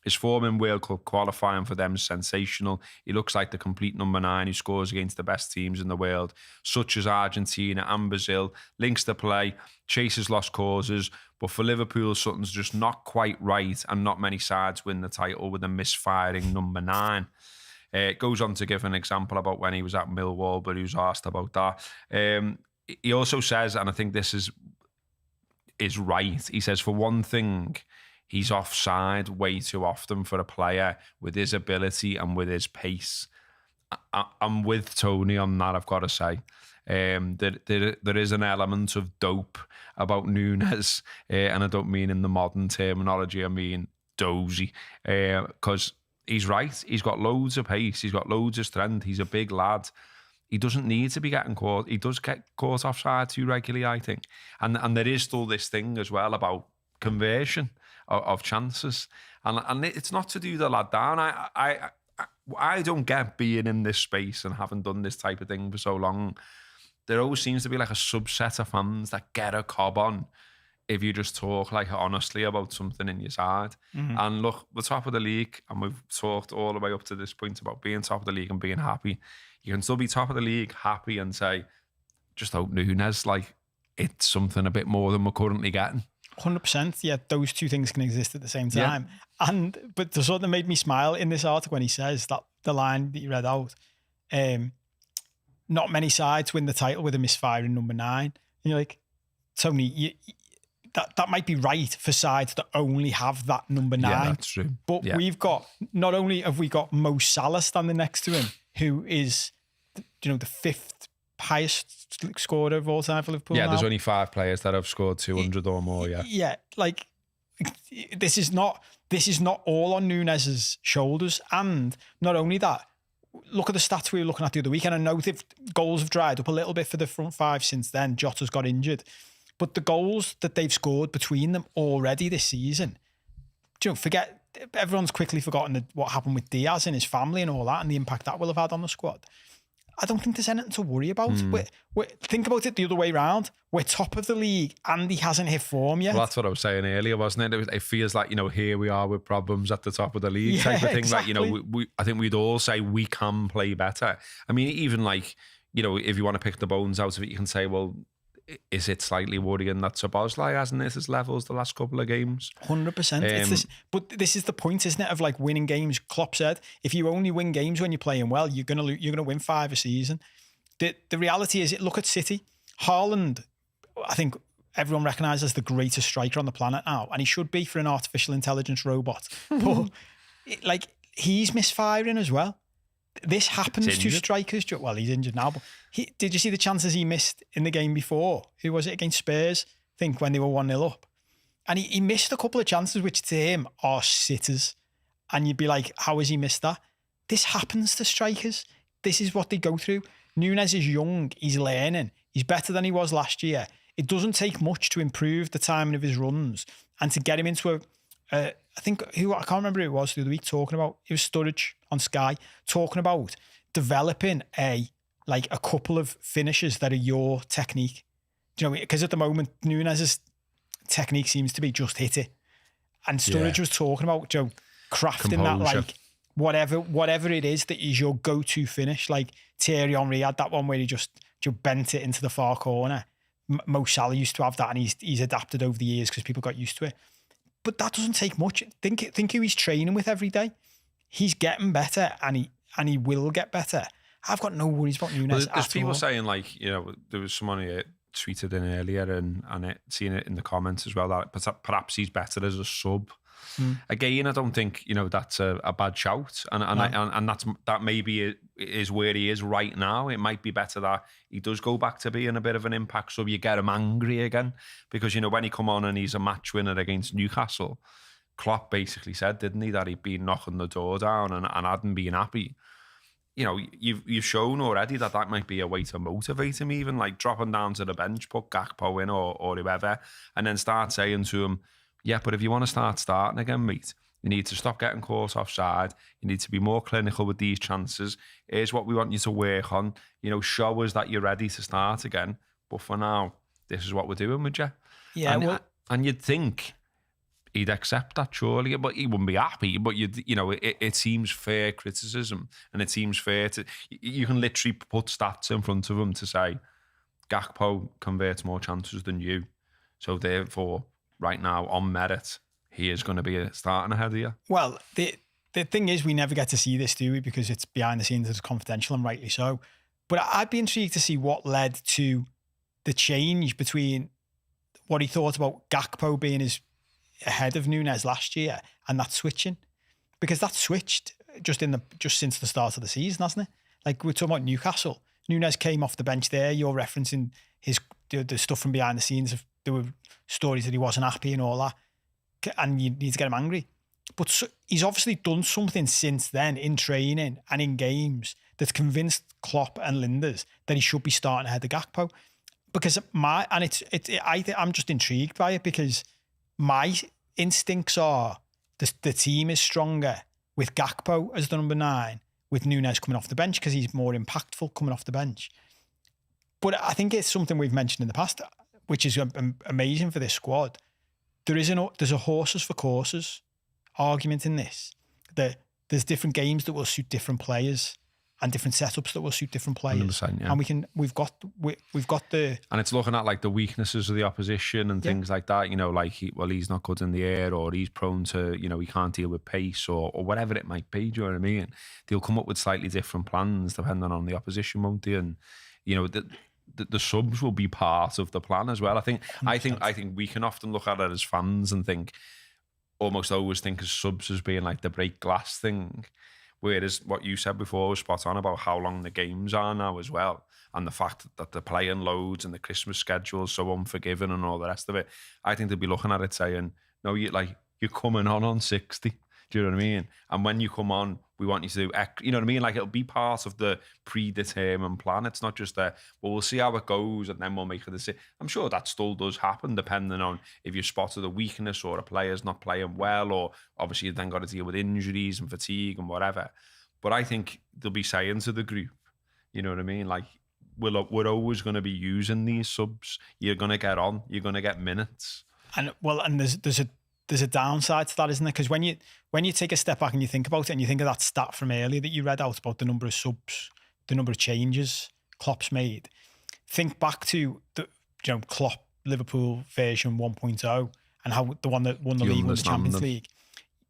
His form in World Cup qualifying for them is sensational. He looks like the complete number 9 who scores against the best teams in the world, such as Argentina and Brazil. Links to play, chases lost causes. But for Liverpool, something's just not quite right, and not many sides win the title with a misfiring number 9. It goes on to give an example about when he was at Millwall, but he was asked about that. He also says, and I think this is right, he says, for one thing, he's offside way too often for a player with his ability and with his pace. I'm with Tony on that, I've got to say. There is an element of dope about Núñez, and I don't mean in the modern terminology, I mean dozy, because he's right. He's got loads of pace, he's got loads of strength, he's a big lad. He doesn't need to be getting caught. He does get caught offside too regularly, I think. And there is still this thing as well about conversion of chances, and it's not to do the lad down. I don't get being in this space and having done this type of thing for so long. There always seems to be like a subset of fans that get a cob on if you just talk like honestly about something in your side. Mm-hmm. And look, the top of the league, and we've talked all the way up to this point about being top of the league and being happy. You can still be top of the league, happy, and say, just hope Núñez, like, it's something a bit more than we're currently getting. 100%. Yeah, those two things can exist at the same time. Yeah. But the sort that made me smile in this article when he says that the line that you read out, not many sides win the title with a misfiring number 9. And you're like, Tony, that might be right for sides that only have that number 9. Yeah, that's true. But we've got, not only have we got Mo Salah standing next to him, who is, the 5th highest scorer of all time for Liverpool. Yeah, now. there's only 5 players that have scored 200 or more. Yeah, like this is not all on Núñez's shoulders. And not only that, look at the stats we were looking at the other week. And I know goals have dried up a little bit for the front 5 since then. Jota's got injured, but the goals that they've scored between them already this season. Forget. Everyone's quickly forgotten what happened with Diaz and his family and all that, and the impact that will have had on the squad. I don't think there's anything to worry about. Think about it the other way around. We're top of the league and he hasn't hit form yet. Well, that's what I was saying earlier, wasn't it? It feels like, here we are with problems at the top of the league type of thing. Exactly. Like, I think we'd all say we can play better. I mean, even like, if you want to pick the bones out of it, you can say, well, is it slightly worrying that Szoboszlai hasn't hit his levels the last couple of games? 100%. But this is the point, isn't it, of like winning games. Klopp said, if you only win games when you're playing well, you're gonna win 5 a season. The reality is, look at City. Haaland, I think everyone recognises the greatest striker on the planet now, and he should be for an artificial intelligence robot. But he's misfiring as well. This happens to strikers. Well, he's injured now, but did you see the chances he missed in the game before? Who was it, against Spurs? I think when they were 1-0 up. And he missed a couple of chances, which to him are sitters. And you'd be like, how has he missed that? This happens to strikers. This is what they go through. Núñez is young. He's learning. He's better than he was last year. It doesn't take much to improve the timing of his runs and to get him into I can't remember who it was the other week talking about, it was Sturridge on Sky, talking about developing a couple of finishes that are your technique. Do you know, because at the moment, Núñez's technique seems to be just hit it. And Sturridge was talking about, you know, crafting composure. that, whatever it is that is your go-to finish. Like Thierry Henry had that one where he just bent it into the far corner. Mo Salah used to have that, and he's adapted over the years because people got used to it. But that doesn't take much. Think who he's training with every day. He's getting better, and he will get better. I've got no worries about Núñez. Well, there's people saying, like, you know, there was someone who tweeted in earlier and seen it in the comments as well, that perhaps he's better as a sub. Again, I don't think, you know, that's a bad shout, and that maybe is where he is right now. It might be better that he does go back to being a bit of an impact sub. You get him angry again, because, you know, when he come on and he's a match winner against Newcastle, Klopp basically said, didn't he, that he'd been knocking the door down and hadn't been happy. You know, you've shown already that might be a way to motivate him, even like dropping down to the bench, put Gakpo in or whoever, and then start saying to him, yeah, but if you want to start starting again, mate, you need to stop getting caught offside. You need to be more clinical with these chances. Here's what we want you to work on. You know, show us that you're ready to start again. But for now, this is what we're doing with you. Yeah, and you'd think he'd accept that, surely, but he wouldn't be happy. But it seems fair criticism, and it seems fair to. You can literally put stats in front of him to say, Gakpo converts more chances than you, so therefore, right now, on merit, he is going to be starting ahead of you. Well, the thing is, we never get to see this, do we? Because it's behind the scenes, it's confidential, and rightly so. But I'd be intrigued to see what led to the change between what he thought about Gakpo being ahead of Núñez last year and that switching, because that switched just since the start of the season, hasn't it? Like, we're talking about Newcastle. Núñez came off the bench there. You're referencing the stuff from behind the scenes. There were stories that he wasn't happy and all that, and you need to get him angry. But he's obviously done something since then in training and in games that's convinced Klopp and Linders that he should be starting ahead of Gakpo. Because I'm just intrigued by it, because my instincts are the team is stronger with Gakpo as the number 9, with Núñez coming off the bench because he's more impactful coming off the bench. But I think it's something we've mentioned in the past, which is amazing for this squad. There's a horses for courses argument in this. That there's different games that will suit different players and different setups that will suit different players. 100%, yeah. And we've got the, and it's looking at like the weaknesses of the opposition and things like that. You know, like he's not good in the air, or he's prone to, you know, he can't deal with pace, or whatever it might be. Do you know what I mean? They'll come up with slightly different plans depending on the opposition, won't they? And you know, the subs will be part of the plan as well. I think we can often look at it as fans and almost always think of subs as being like the break glass thing. Whereas what you said before was spot on about how long the games are now as well, and the fact that they're playing loads and the Christmas schedule is so unforgiving and all the rest of it. I think they'll be looking at it saying, no, you're coming on 60. Do you know what I mean? And when you come on, we want you to do X, you know what I mean? Like, it'll be part of the predetermined plan. It's not just we'll see how it goes and then we'll make a decision. I'm sure that still does happen, depending on if you spotted a weakness or a player's not playing well, or obviously you've then got to deal with injuries and fatigue and whatever. But I think they'll be saying to the group, you know what I mean? Like, we're always going to be using these subs. You're going to get on. You're going to get minutes. And there's a downside to that, isn't there? Because when you take a step back and you think about it, and you think of that stat from earlier that you read out about the number of subs, the number of changes Klopp's made, think back to the Klopp Liverpool version 1.0 and how the one that won the league, won the Champions League.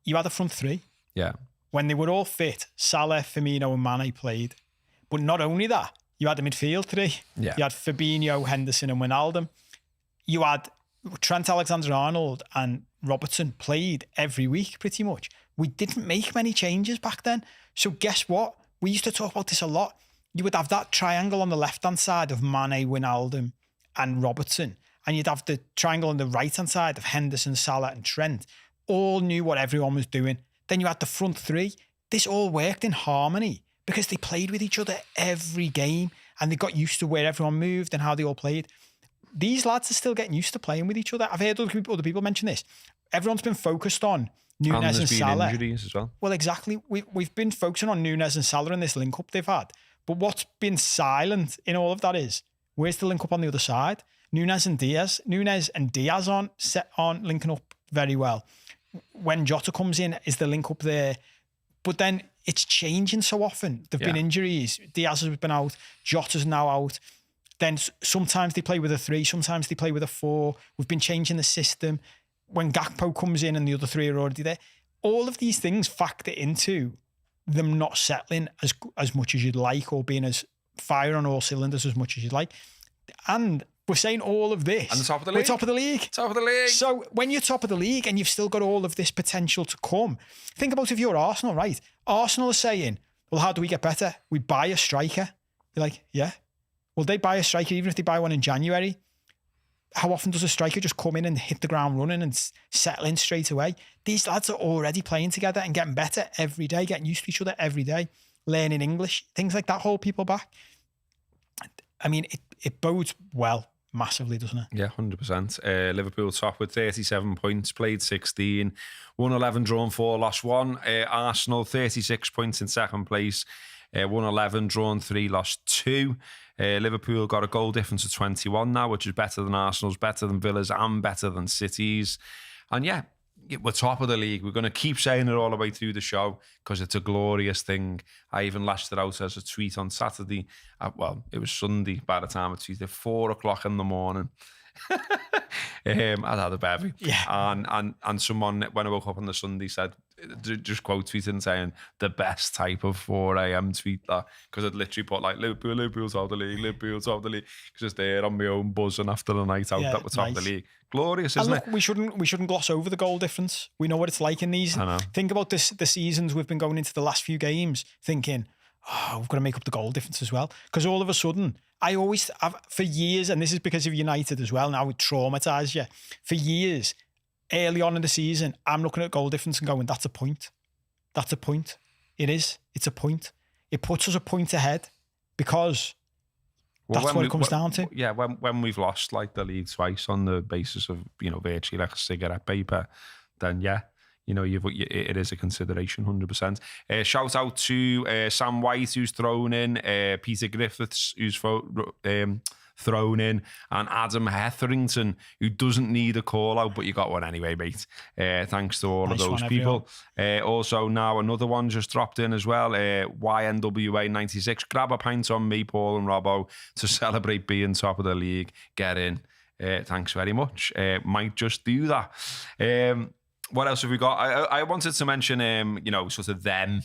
You had a front 3. Yeah. When they were all fit, Salah, Firmino and Mane played. But not only that, you had a midfield 3. Yeah. You had Fabinho, Henderson and Wijnaldum. You had Trent Alexander-Arnold and Robertson played every week pretty much. We didn't make many changes back then. So guess what? We used to talk about this a lot. You would have that triangle on the left-hand side of Mane, Wijnaldum and Robertson. And you'd have the triangle on the right-hand side of Henderson, Salah and Trent. All knew what everyone was doing. Then you had the front 3. This all worked in harmony because they played with each other every game. and they got used to where everyone moved and how they all played. These lads are still getting used to playing with each other. I've heard other people mention this. Everyone's been focused on Núñez and Salah. Injuries as well. Well, exactly. We've been focusing on Núñez and Salah and this link-up they've had. But what's been silent in all of that is, where's the link-up on the other side? Núñez and Diaz aren't linking up very well. When Jota comes in, is the link-up there? But then it's changing so often. There've been injuries. Diaz has been out. Jota's now out. Then sometimes they play with a 3, sometimes they play with a 4. We've been changing the system. When Gakpo comes in and the other 3 are already there, all of these things factor into them not settling as much as you'd like, or being as fire on all cylinders as much as you'd like. And we're saying all of this. And the top of the league. We're top of the league. Top of the league. So when you're top of the league and you've still got all of this potential to come, think about if you're Arsenal, right? Arsenal are saying, well, how do we get better? We buy a striker. You're like, yeah. Well, they buy a striker even if they buy one in January. How often does a striker just come in and hit the ground running and settle in straight away? These lads are already playing together and getting better every day, getting used to each other every day, learning English, things like that hold people back. I mean, it bodes well massively, doesn't it? Yeah, 100%. Liverpool top with 37 points, played 16, won 11, drawn 4, lost 1. Arsenal 36 points in second place, won 11, drawn 3, lost 2. Liverpool got a goal difference of 21 now, which is better than Arsenal's, better than Villa's, and better than City's. And yeah, we're top of the league. We're going to keep saying it all the way through the show because it's a glorious thing. I even lashed it out as a tweet on Saturday. Well, it was Sunday by the time I tweeted, 4 o'clock in the morning. I'd had a bevy. Yeah. And someone, when I woke up on the Sunday, said, just quote tweeting saying the best type of 4 a.m. tweet, that, because I'd literally put like Liverpool's out of the league, Liverpool's out of the league, because it's there on my own buzzing after the night out that we're top of the league. Glorious, isn't it? We shouldn't gloss over the goal difference. We know what it's like in these. I know. Think about the seasons we've been going into the last few games thinking, we've got to make up the goal difference as well. Because all of a sudden, I always have, for years, and this is because of United as well, now it traumatised you. For years, early on in the season, I'm looking at goal difference and going, that's a point. That's a point. It is. It's a point. It puts us a point ahead because that's what it comes down to. Yeah, when we've lost like the league twice on the basis of, virtually like a cigarette paper, then yeah, it is a consideration, 100%. Shout out to Sam White, who's thrown in, Peter Griffiths, who's thrown in, and Adam Hetherington, who doesn't need a call out, but you got one anyway, mate. Thanks to all of those people. Also now another one just dropped in as well, YNWA 96. Grab a pint on me, Paul and Robbo, to celebrate being top of the league. Get in. Thanks very much. Might just do that. What else have we got? I wanted to mention, sort of them,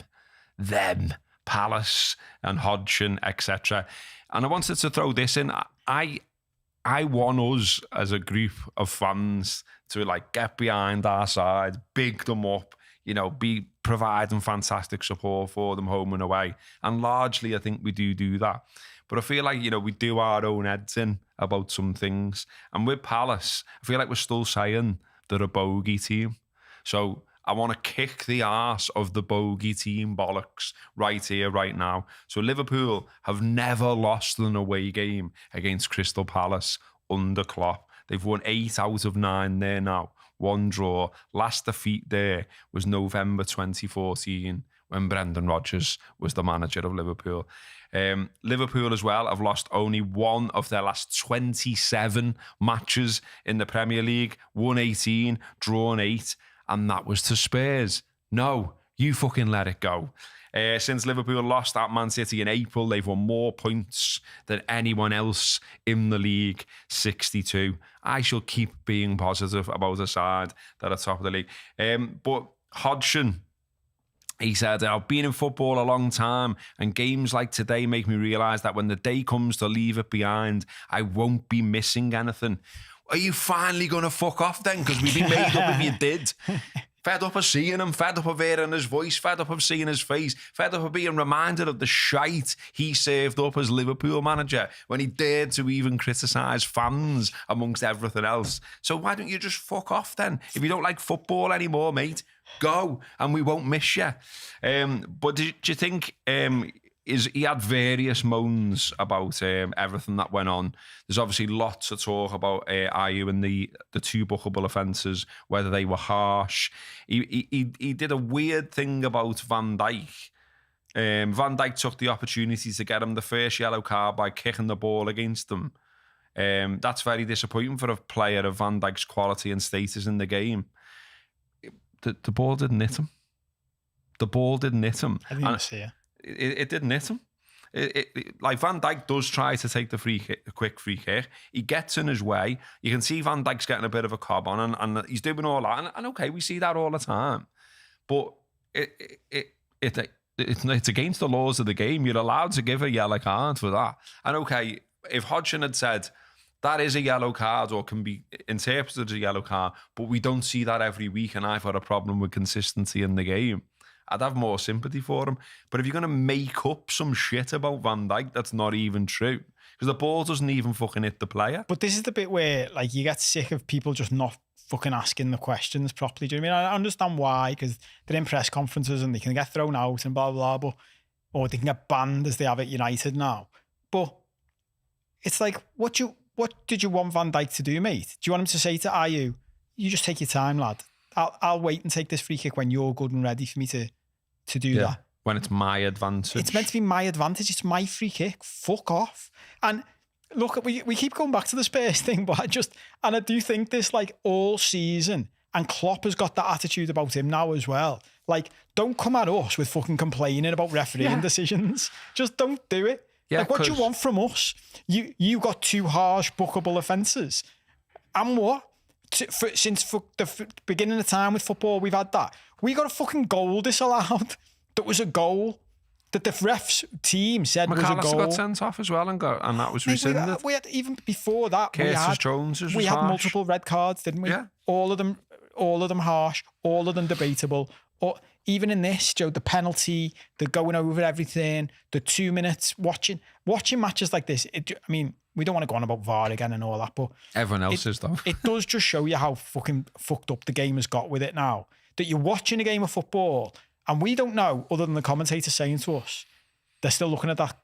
Palace and Hodgson, etc. And I wanted to throw this in. I want us as a group of fans to like get behind our side, big them up, be providing fantastic support for them home and away. And largely, I think we do that. But I feel like, we do our own heads in about some things. And with Palace, I feel like we're still saying they're a bogey team. So I want to kick the arse of the bogey team bollocks right here, right now. So Liverpool have never lost an away game against Crystal Palace under Klopp. They've won 8 out of 9 there now. 1 draw. Last defeat there was November 2014 when Brendan Rodgers was the manager of Liverpool. Liverpool as well have lost only 1 of their last 27 matches in the Premier League. Won 18, drawn 8. And that was to Spurs. No, you fucking let it go. Since Liverpool lost at Man City in April, they've won more points than anyone else in the league, 62. I shall keep being positive about a side that are top of the league. But Hodgson, he said, I've been in football a long time and games like today make me realise that when the day comes to leave it behind, I won't be missing anything. Are you finally going to fuck off then? Because we'd be made up if you did. Fed up of seeing him, fed up of hearing his voice, fed up of seeing his face, fed up of being reminded of the shite he served up as Liverpool manager when he dared to even criticise fans amongst everything else. So why don't you just fuck off then? If you don't like football anymore, mate, go and we won't miss you. But do you think, he had various moans about everything that went on. There's obviously lots to talk about Ayew and the two bookable offences, whether they were harsh. He did a weird thing about Van Dijk. Van Dijk took the opportunity to get him the first yellow card by kicking the ball against him. That's very disappointing for a player of Van Dijk's quality and status in the game. The ball didn't hit him. The ball didn't hit him. I didn't even see it. It didn't hit him. Like Van Dijk does try to take the quick free kick. He gets in his way. You can see Van Dijk's getting a bit of a cob on, and he's doing all that. And okay, we see that all the time. But it's against the laws of the game. You're allowed to give a yellow card for that. And okay, if Hodgson had said that is a yellow card or can be interpreted as a yellow card, but we don't see that every week, and I've got a problem with consistency in the game, I'd have more sympathy for him. But if you're going to make up some shit about Van Dijk that's not even true, because the ball doesn't even fucking hit the player. But this is the bit where like you get sick of people just not fucking asking the questions properly. Do you know what I mean? I understand why, because they're in press conferences and they can get thrown out and blah, blah, blah, or they can get banned as they have at United now. But it's like, what did you want Van Dijk to do, mate? Do you want him to say to Ayew, you just take your time, lad. I'll wait and take this free kick when you're good and ready for me to do that. When it's my advantage. It's meant to be my advantage. It's my free kick. Fuck off. And look, we keep going back to the Spurs thing, but I do think this like all season, and Klopp has got that attitude about him now as well. Like, don't come at us with fucking complaining about refereeing decisions. Just don't do it. Yeah, like, what do you want from us? You got two harsh bookable offences. And what? Since the beginning of time with football, we've had that. We got a fucking goal disallowed. That was a goal that the refs team said was a goal. Got sent off as well and that was rescinded. We had even before that. We had multiple red cards, didn't we? Yeah. All of them harsh, all of them debatable. Or even in this, Joe, the penalty, the going over everything, the 2 minutes watching matches like this. I mean, we don't want to go on about VAR again and all that, but everyone else is though. It does just show you how fucking fucked up the game has got with it now. That you're watching a game of football and we don't know, other than the commentator saying to us, they're still looking at that.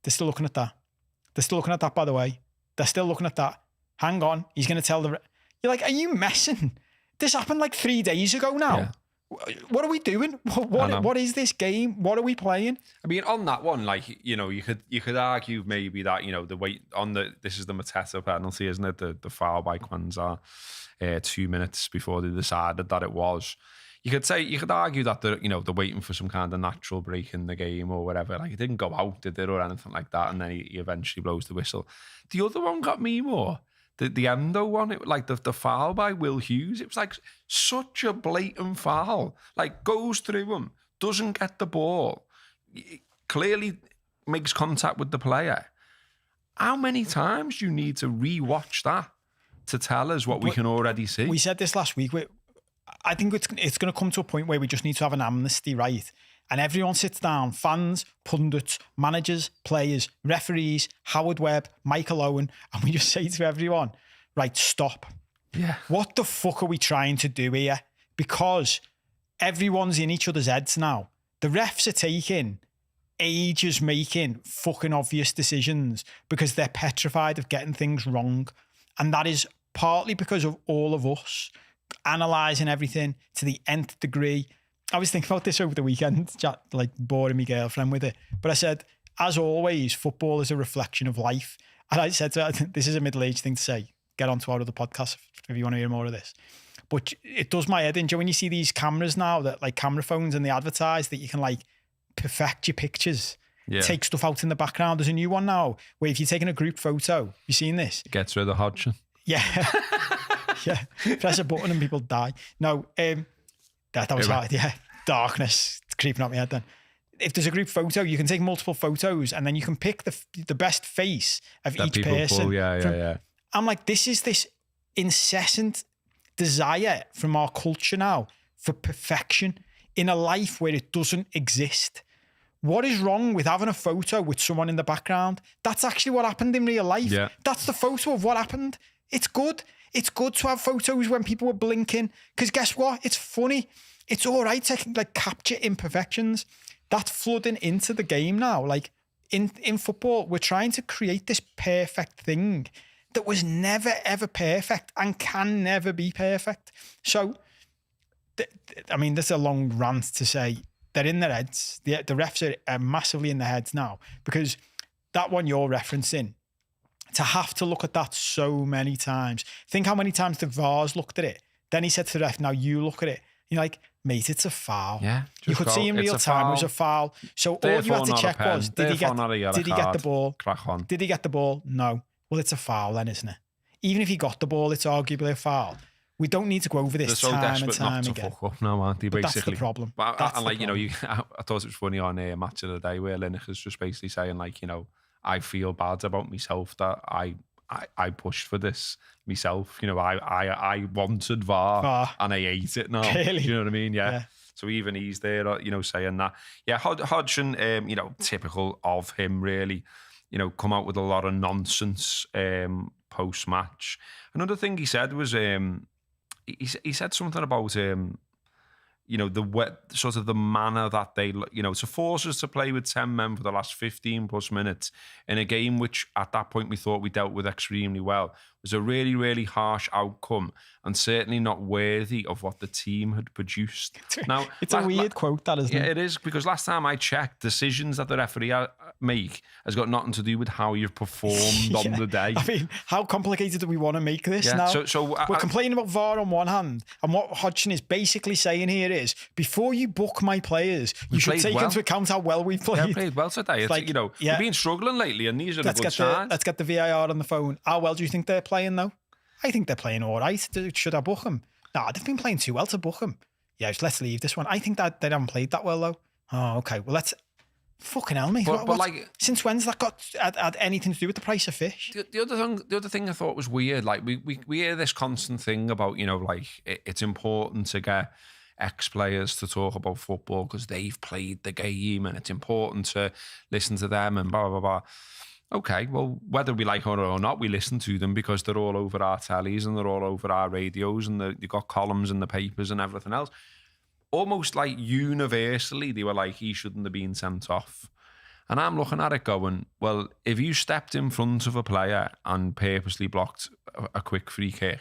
They're still looking at that. They're still looking at that, by the way. They're still looking at that. Hang on, he's going to tell the... You're like, are you messing? This happened like 3 days ago now. Yeah. What are we doing? What is this game? What are we playing? I mean, on that one, like, you know, you could argue maybe that, you know, the weight on this is the Mateta penalty, isn't it? The foul by Quansar 2 minutes before they decided that it was. You could argue that they're waiting for some kind of natural break in the game or whatever. Like, it didn't go out, did it, or anything like that, and then he eventually blows the whistle. The other one got me more. The Endo one, the foul by Will Hughes, it was like such a blatant foul. Like, goes through him, doesn't get the ball, clearly makes contact with the player. How many times do you need to re-watch that to tell us what we can already see? We said this last week. I think it's going to come to a point where we just need to have an amnesty, right? And everyone sits down, fans, pundits, managers, players, referees, Howard Webb, Michael Owen, and we just say to everyone, right, stop. Yeah. What the fuck are we trying to do here? Because everyone's in each other's heads now. The refs are taking ages making fucking obvious decisions because they're petrified of getting things wrong. And that is partly because of all of us analysing everything to the nth degree. I was thinking about this over the weekend, like boring my girlfriend with it. But I said, as always, football is a reflection of life. And I said to her, this is a middle-aged thing to say. Get onto our other podcast if you want to hear more of this. But it does my head in. Joe, when you see these cameras now, that like camera phones, and they advertise that you can like perfect your pictures, take stuff out in the background. There's a new one now where if you're taking a group photo, you seen this? It gets rid of Hodgson. Yeah. Yeah. Press a button and people die. No, that was hard. Yeah. Darkness. It's creeping up my head then. If there's a group photo, you can take multiple photos and then you can pick the best face of each person. Yeah. I'm like, this is this incessant desire from our culture now for perfection in a life where it doesn't exist. What is wrong with having a photo with someone in the background? That's actually what happened in real life. Yeah. That's the photo of what happened. It's good. It's good to have photos when people were blinking because guess what? It's funny. It's all right to like capture imperfections. that's flooding into the game now. Like in football, we're trying to create this perfect thing that was never, ever perfect and can never be perfect. So, I mean, this is a long rant to say they're in their heads. The refs are massively in their heads now, because that one you're referencing, to have to look at that so many times. Think how many times the VAR's looked at it. Then he said to the ref, now you look at it. You're like, mate, it's a foul. Yeah, you could see in real time it was a foul. So all you had to check was, did he get the ball? Crack on. Did he get the ball? No. Well, it's a foul then, isn't it? Even if he got the ball, it's arguably a foul. We don't need to go over this time and time again. They're so desperate not to fuck up now, aren't they, basically? That's the problem. But, and like, you know, I thought it was funny on Match of the Day where Lineker's just basically saying, like, you know, I feel bad about myself that I pushed for this myself. You know, I wanted VAR and I ate it now. Clearly. You know what I mean? Yeah. So even he's there, you know, saying that. Yeah, Hodgson, you know, typical of him, really. You know, come out with a lot of nonsense post-match. Another thing he said was, he said something about, you know, sort of the manner that they, you know, to force us to play with 10 men for the last 15 plus minutes in a game which at that point we thought we dealt with extremely well was a really, really harsh outcome and certainly not worthy of what the team had produced. Now, it's a weird quote, that, isn't it? Yeah, it is, because last time I checked, decisions that the referee make has got nothing to do with how you've performed on the day. I mean, how complicated do we want to make this now? So we're complaining about VAR on one hand, and what Hodgson is basically saying here is, before you book my players, you should take into account how well we've played. Yeah, played well today. It's like, you know, you've been struggling lately, and these are the good signs. Let's get the VAR on the phone. How well do you think they're playing, though? I think they're playing all right. Should I book them? Nah, they've been playing too well to book them. Yeah, let's leave this one. I think that they haven't played that well, though. Oh, okay. Well, let's... Fucking hell, mate. But like, since when's that had anything to do with the price of fish? The other thing I thought was weird, like we hear this constant thing about, you know, like it's important to get ex-players to talk about football because they've played the game and it's important to listen to them and blah, blah, blah. Okay, well, whether we like it or not, we listen to them because they're all over our tellies and they're all over our radios and they've got columns in the papers and everything else. Almost like universally, they were like, he shouldn't have been sent off. And I'm looking at it going, well, if you stepped in front of a player and purposely blocked a quick free kick,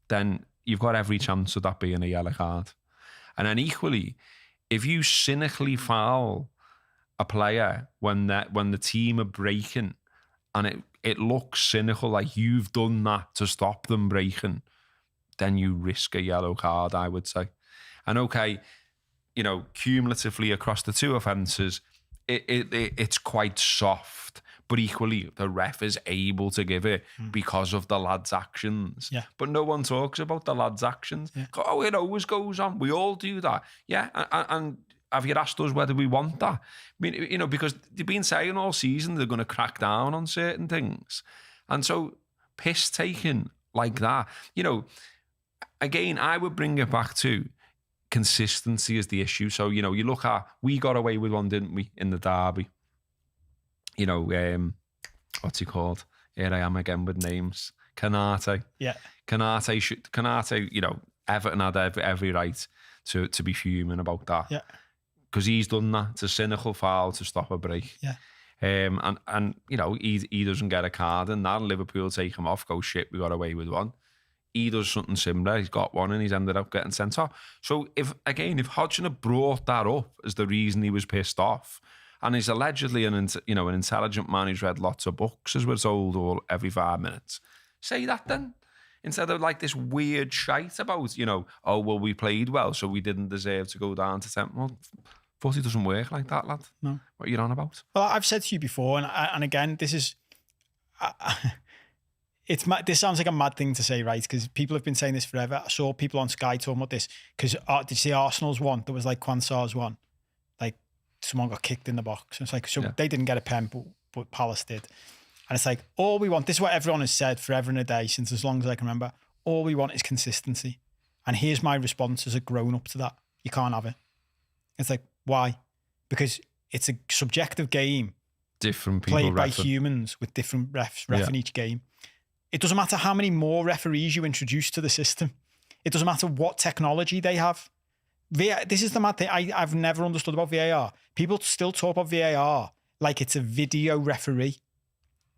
then you've got every chance of that being a yellow card. And then equally, if you cynically foul a player when the team are breaking and it looks cynical, like you've done that to stop them breaking, then you risk a yellow card, I would say. And okay, you know, cumulatively across the two offences, it's quite soft, but equally the ref is able to give it because of the lad's actions. Yeah. But no one talks about the lad's actions. Yeah. Oh, it always goes on. We all do that. Yeah, and have you asked us whether we want that? I mean, you know, because they've been saying all season they're going to crack down on certain things. And so piss taking like that, you know, again, I would bring it back to consistency is the issue. So, you know, you look at, we got away with one, didn't we, in the derby? You know, what's he called? Here I am again with names. Canate. Yeah. Canate, you know, Everton had every right to be fuming about that. Yeah. Because he's done that. It's a cynical foul to stop a break. Yeah. And you know, he doesn't get a card and that Liverpool take him off, go, shit, we got away with one. He does something similar. He's got one and he's ended up getting sent off. So if Hodgson had brought that up as the reason he was pissed off, and he's allegedly an intelligent man who's read lots of books, as we're told, every 5 minutes, say that then. Instead of like this weird shite about, you know, oh, well, we played well, so we didn't deserve to go down to 10. Well, footy doesn't work like that, lad. No. What are you on about? Well, I've said to you before, and again, this is... This sounds like a mad thing to say, right? Because people have been saying this forever. I saw people on Sky talking about this because did you see Arsenal's one? There was like Quansar's one. Like someone got kicked in the box. And it's like, They didn't get a pen, but Palace did. And it's like, all we want, this is what everyone has said forever and a day since as long as I can remember. All we want is consistency. And here's my response as a grown up to that. You can't have it. It's like, why? Because it's a subjective game. Different people played by humans with different refs in each game. It doesn't matter how many more referees you introduce to the system. It doesn't matter what technology they have. This is the mad thing I've never understood about VAR. People still talk about VAR like it's a video referee.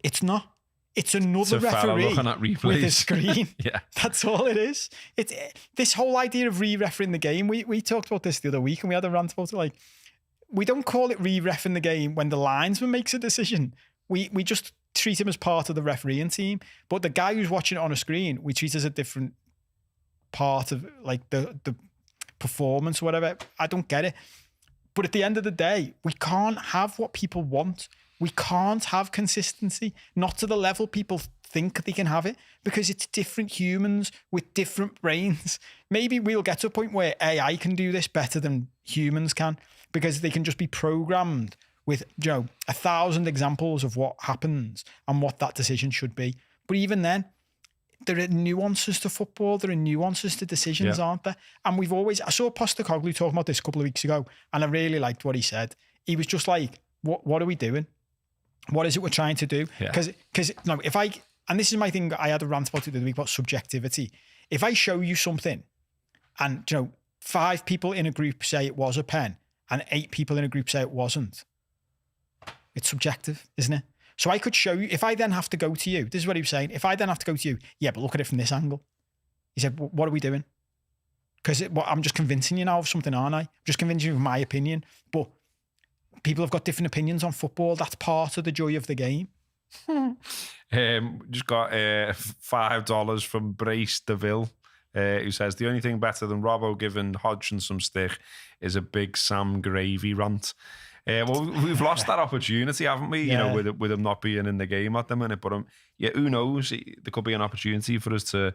It's not. It's another referee with a screen. Yeah. That's all it is. It's this whole idea of re-refereeing the game. We talked about this the other week and we had a rant about it. Like, we don't call it re-reffing the game when the linesman makes a decision. We just treat him as part of the refereeing team. But the guy who's watching it on a screen, we treat as a different part of like the performance or whatever. I don't get it. But at the end of the day, we can't have what people want. We can't have consistency, not to the level people think they can have it, because it's different humans with different brains. Maybe we'll get to a point where AI can do this better than humans can, because they can just be programmed with, 1,000 examples of what happens and what that decision should be. But even then, there are nuances to football. There are nuances to decisions, aren't there? And I saw Postecoglou talking about this a couple of weeks ago, and I really liked what he said. He was just like, what are we doing? What is it we're trying to do? Because and this is my thing, I had a rant about it the other week about subjectivity. If I show you something and, 5 people in a group say it was a pen and 8 people in a group say it wasn't, it's subjective, isn't it? So I could show you, if I then have to go to you, this is what he was saying, if I then have to go to you, yeah, but look at it from this angle. He said, what are we doing? Because I'm just convincing you now of something, aren't I? I'm just convincing you of my opinion. But people have got different opinions on football. That's part of the joy of the game. Just got $5 from Brace DeVille, who says, the only thing better than Robbo giving Hodgson some stick is a big Sam Gravy rant. Well, we've lost that opportunity, haven't we? Yeah. With him not being in the game at the minute. But who knows? There could be an opportunity for us to,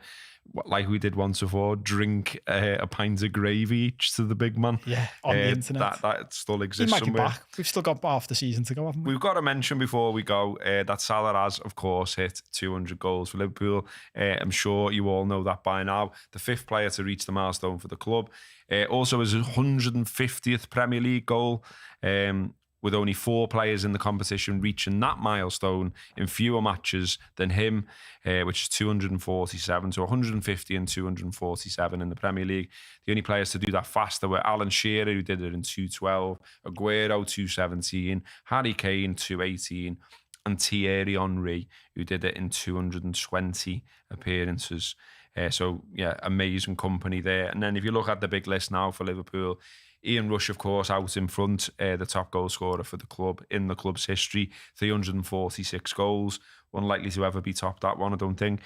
like we did once before, drink a pint of gravy each to the big man. Yeah, on the internet. That still exists He might somewhere. be back. We've still got half the season to go, haven't we? We've got to mention before we go that Salah has, of course, hit 200 goals for Liverpool. I'm sure you all know that by now. The 5th player to reach the milestone for the club. Also his 150th Premier League goal. With only 4 players in the competition reaching that milestone in fewer matches than him, which is 247. So 150 and 247 in the Premier League. The only players to do that faster were Alan Shearer, who did it in 212, Aguero, 217, Harry Kane, 218, and Thierry Henry, who did it in 220 appearances. So, amazing company there. And then if you look at the big list now for Liverpool, Ian Rush, of course, out in front, the top goal scorer for the club in the club's history, 346 goals. Unlikely to ever be topped that one, I don't think.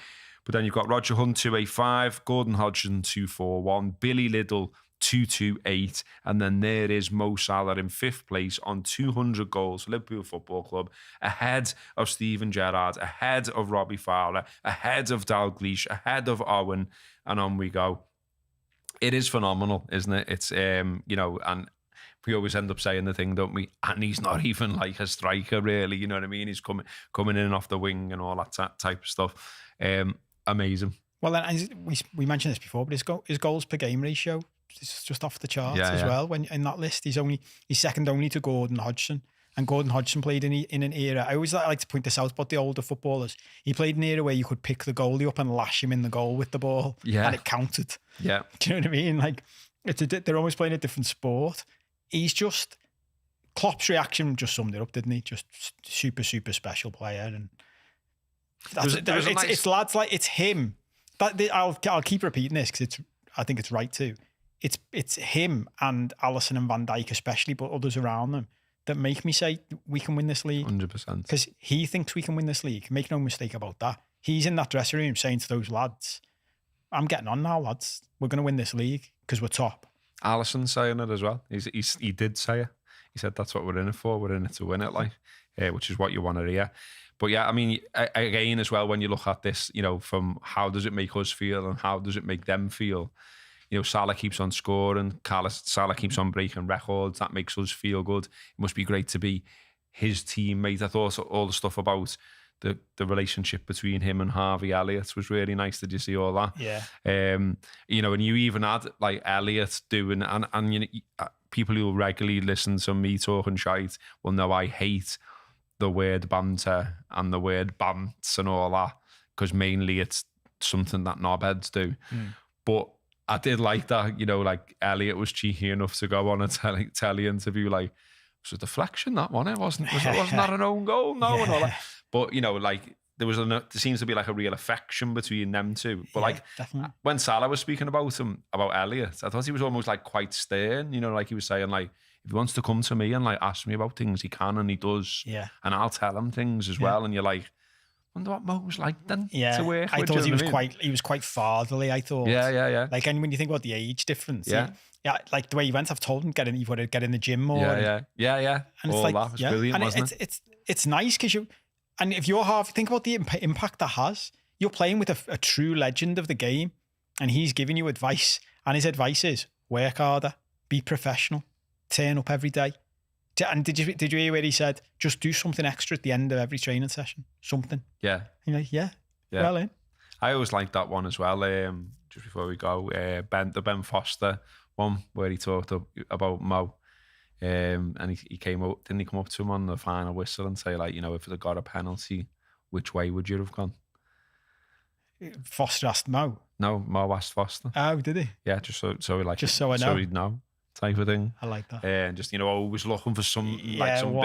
But then you've got Roger Hunt, 285, Gordon Hodgson, 241, Billy Liddell, 228, and then there is Mo Salah in 5th place on 200 goals for Liverpool Football Club, ahead of Steven Gerrard, ahead of Robbie Fowler, ahead of Dalglish, ahead of Owen, and on we go. It is phenomenal, isn't it? It's, and we always end up saying the thing, don't we? And he's not even like a striker, really. You know what I mean? He's coming in off the wing and all that type of stuff. Amazing. Well, then we mentioned this before, but his goals per game ratio is just off the charts as well. When in that list, he's second only to Gordon Hodgson. And Gordon Hodgson played in an era, I always like to point this out about the older footballers. He played in an era where you could pick the goalie up and lash him in the goal with the ball, and it counted. Yeah. Do you know what I mean? Like, they're almost playing a different sport. He's just, Klopp's reaction just summed it up, didn't he? Just super, super special player. And it's lads like, it's him. I'll keep repeating this because I think it's right too. It's him and Alisson and Van Dijk especially, but others around them, that make me say we can win this league. 100%. Because he thinks we can win this league. Make no mistake about that. He's in that dressing room saying to those lads, I'm getting on now, lads. We're going to win this league because we're top. Alisson's saying it as well. He did say it. He said that's what we're in it for. We're in it to win it, which is what you want to hear. But yeah, I mean, again, as well, when you look at this, from how does it make us feel and how does it make them feel? Salah keeps on scoring. Salah keeps on breaking records. That makes us feel good. It must be great to be his teammate. I thought all the stuff about the relationship between him and Harvey Elliott was really nice. Did you see all that? Yeah. And you even had like Elliott doing, and people who regularly listen to me talking shite will know I hate the word banter and the word bants and all that, because mainly it's something that knobheads do. But I did like that, like Elliot was cheeky enough to go on a telly interview, like, it was a deflection, that one. Wasn't that an own goal? No, and all that. But, like, there seems to be like a real affection between them two. But like, definitely. When Salah was speaking about Elliot, I thought he was almost like quite stern, like he was saying, like, if he wants to come to me and like ask me about things, he can, and he does. Yeah. And I'll tell him things as well. And you're like, wonder what Mo was like then to work I with. thought he was quite fatherly, I thought. Yeah. Like, and when you think about the age difference, yeah, like the way he went, I've told him you've got to get in the gym more. Yeah. And all that was brilliant, wasn't it? It's nice because if you're think about the impact that has. You're playing with a true legend of the game, and he's giving you advice, and his advice is work harder, be professional, turn up every day. And did you hear where he said, just do something extra at the end of every training session? Something. Yeah. You're like, yeah. Well in. I always liked that one as well. Just before we go, the Ben Foster one where he talked about Mo. And he came up, didn't he come up to him on the final whistle and say, like, if it got a penalty, which way would you have gone? Foster asked Mo. No, Mo asked Foster. Oh, did he? Yeah, just so I know. So he'd know, type of thing. I like that. And just, always looking for some bit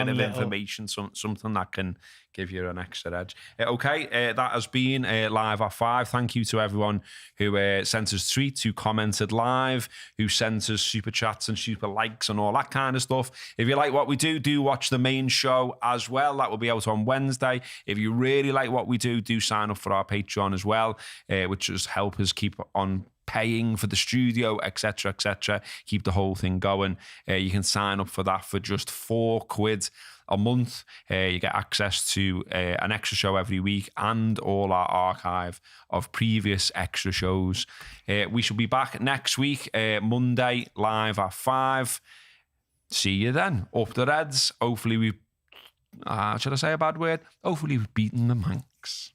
of information, something that can give you an extra edge. Okay, that has been Live at 5. Thank you to everyone who sent us tweets, who commented live, who sent us super chats and super likes and all that kind of stuff. If you like what we do watch the main show as well. That will be out on Wednesday. If you really like what we do sign up for our Patreon as well, which just help us keep on paying for the studio, etc., keep the whole thing going. You can sign up for that for just £4 a month. You get access to an extra show every week and all our archive of previous extra shows. We shall be back next week, Monday, live at 5. See you then. Up the Reds. Hopefully should I say a bad word? Hopefully we've beaten the Manx.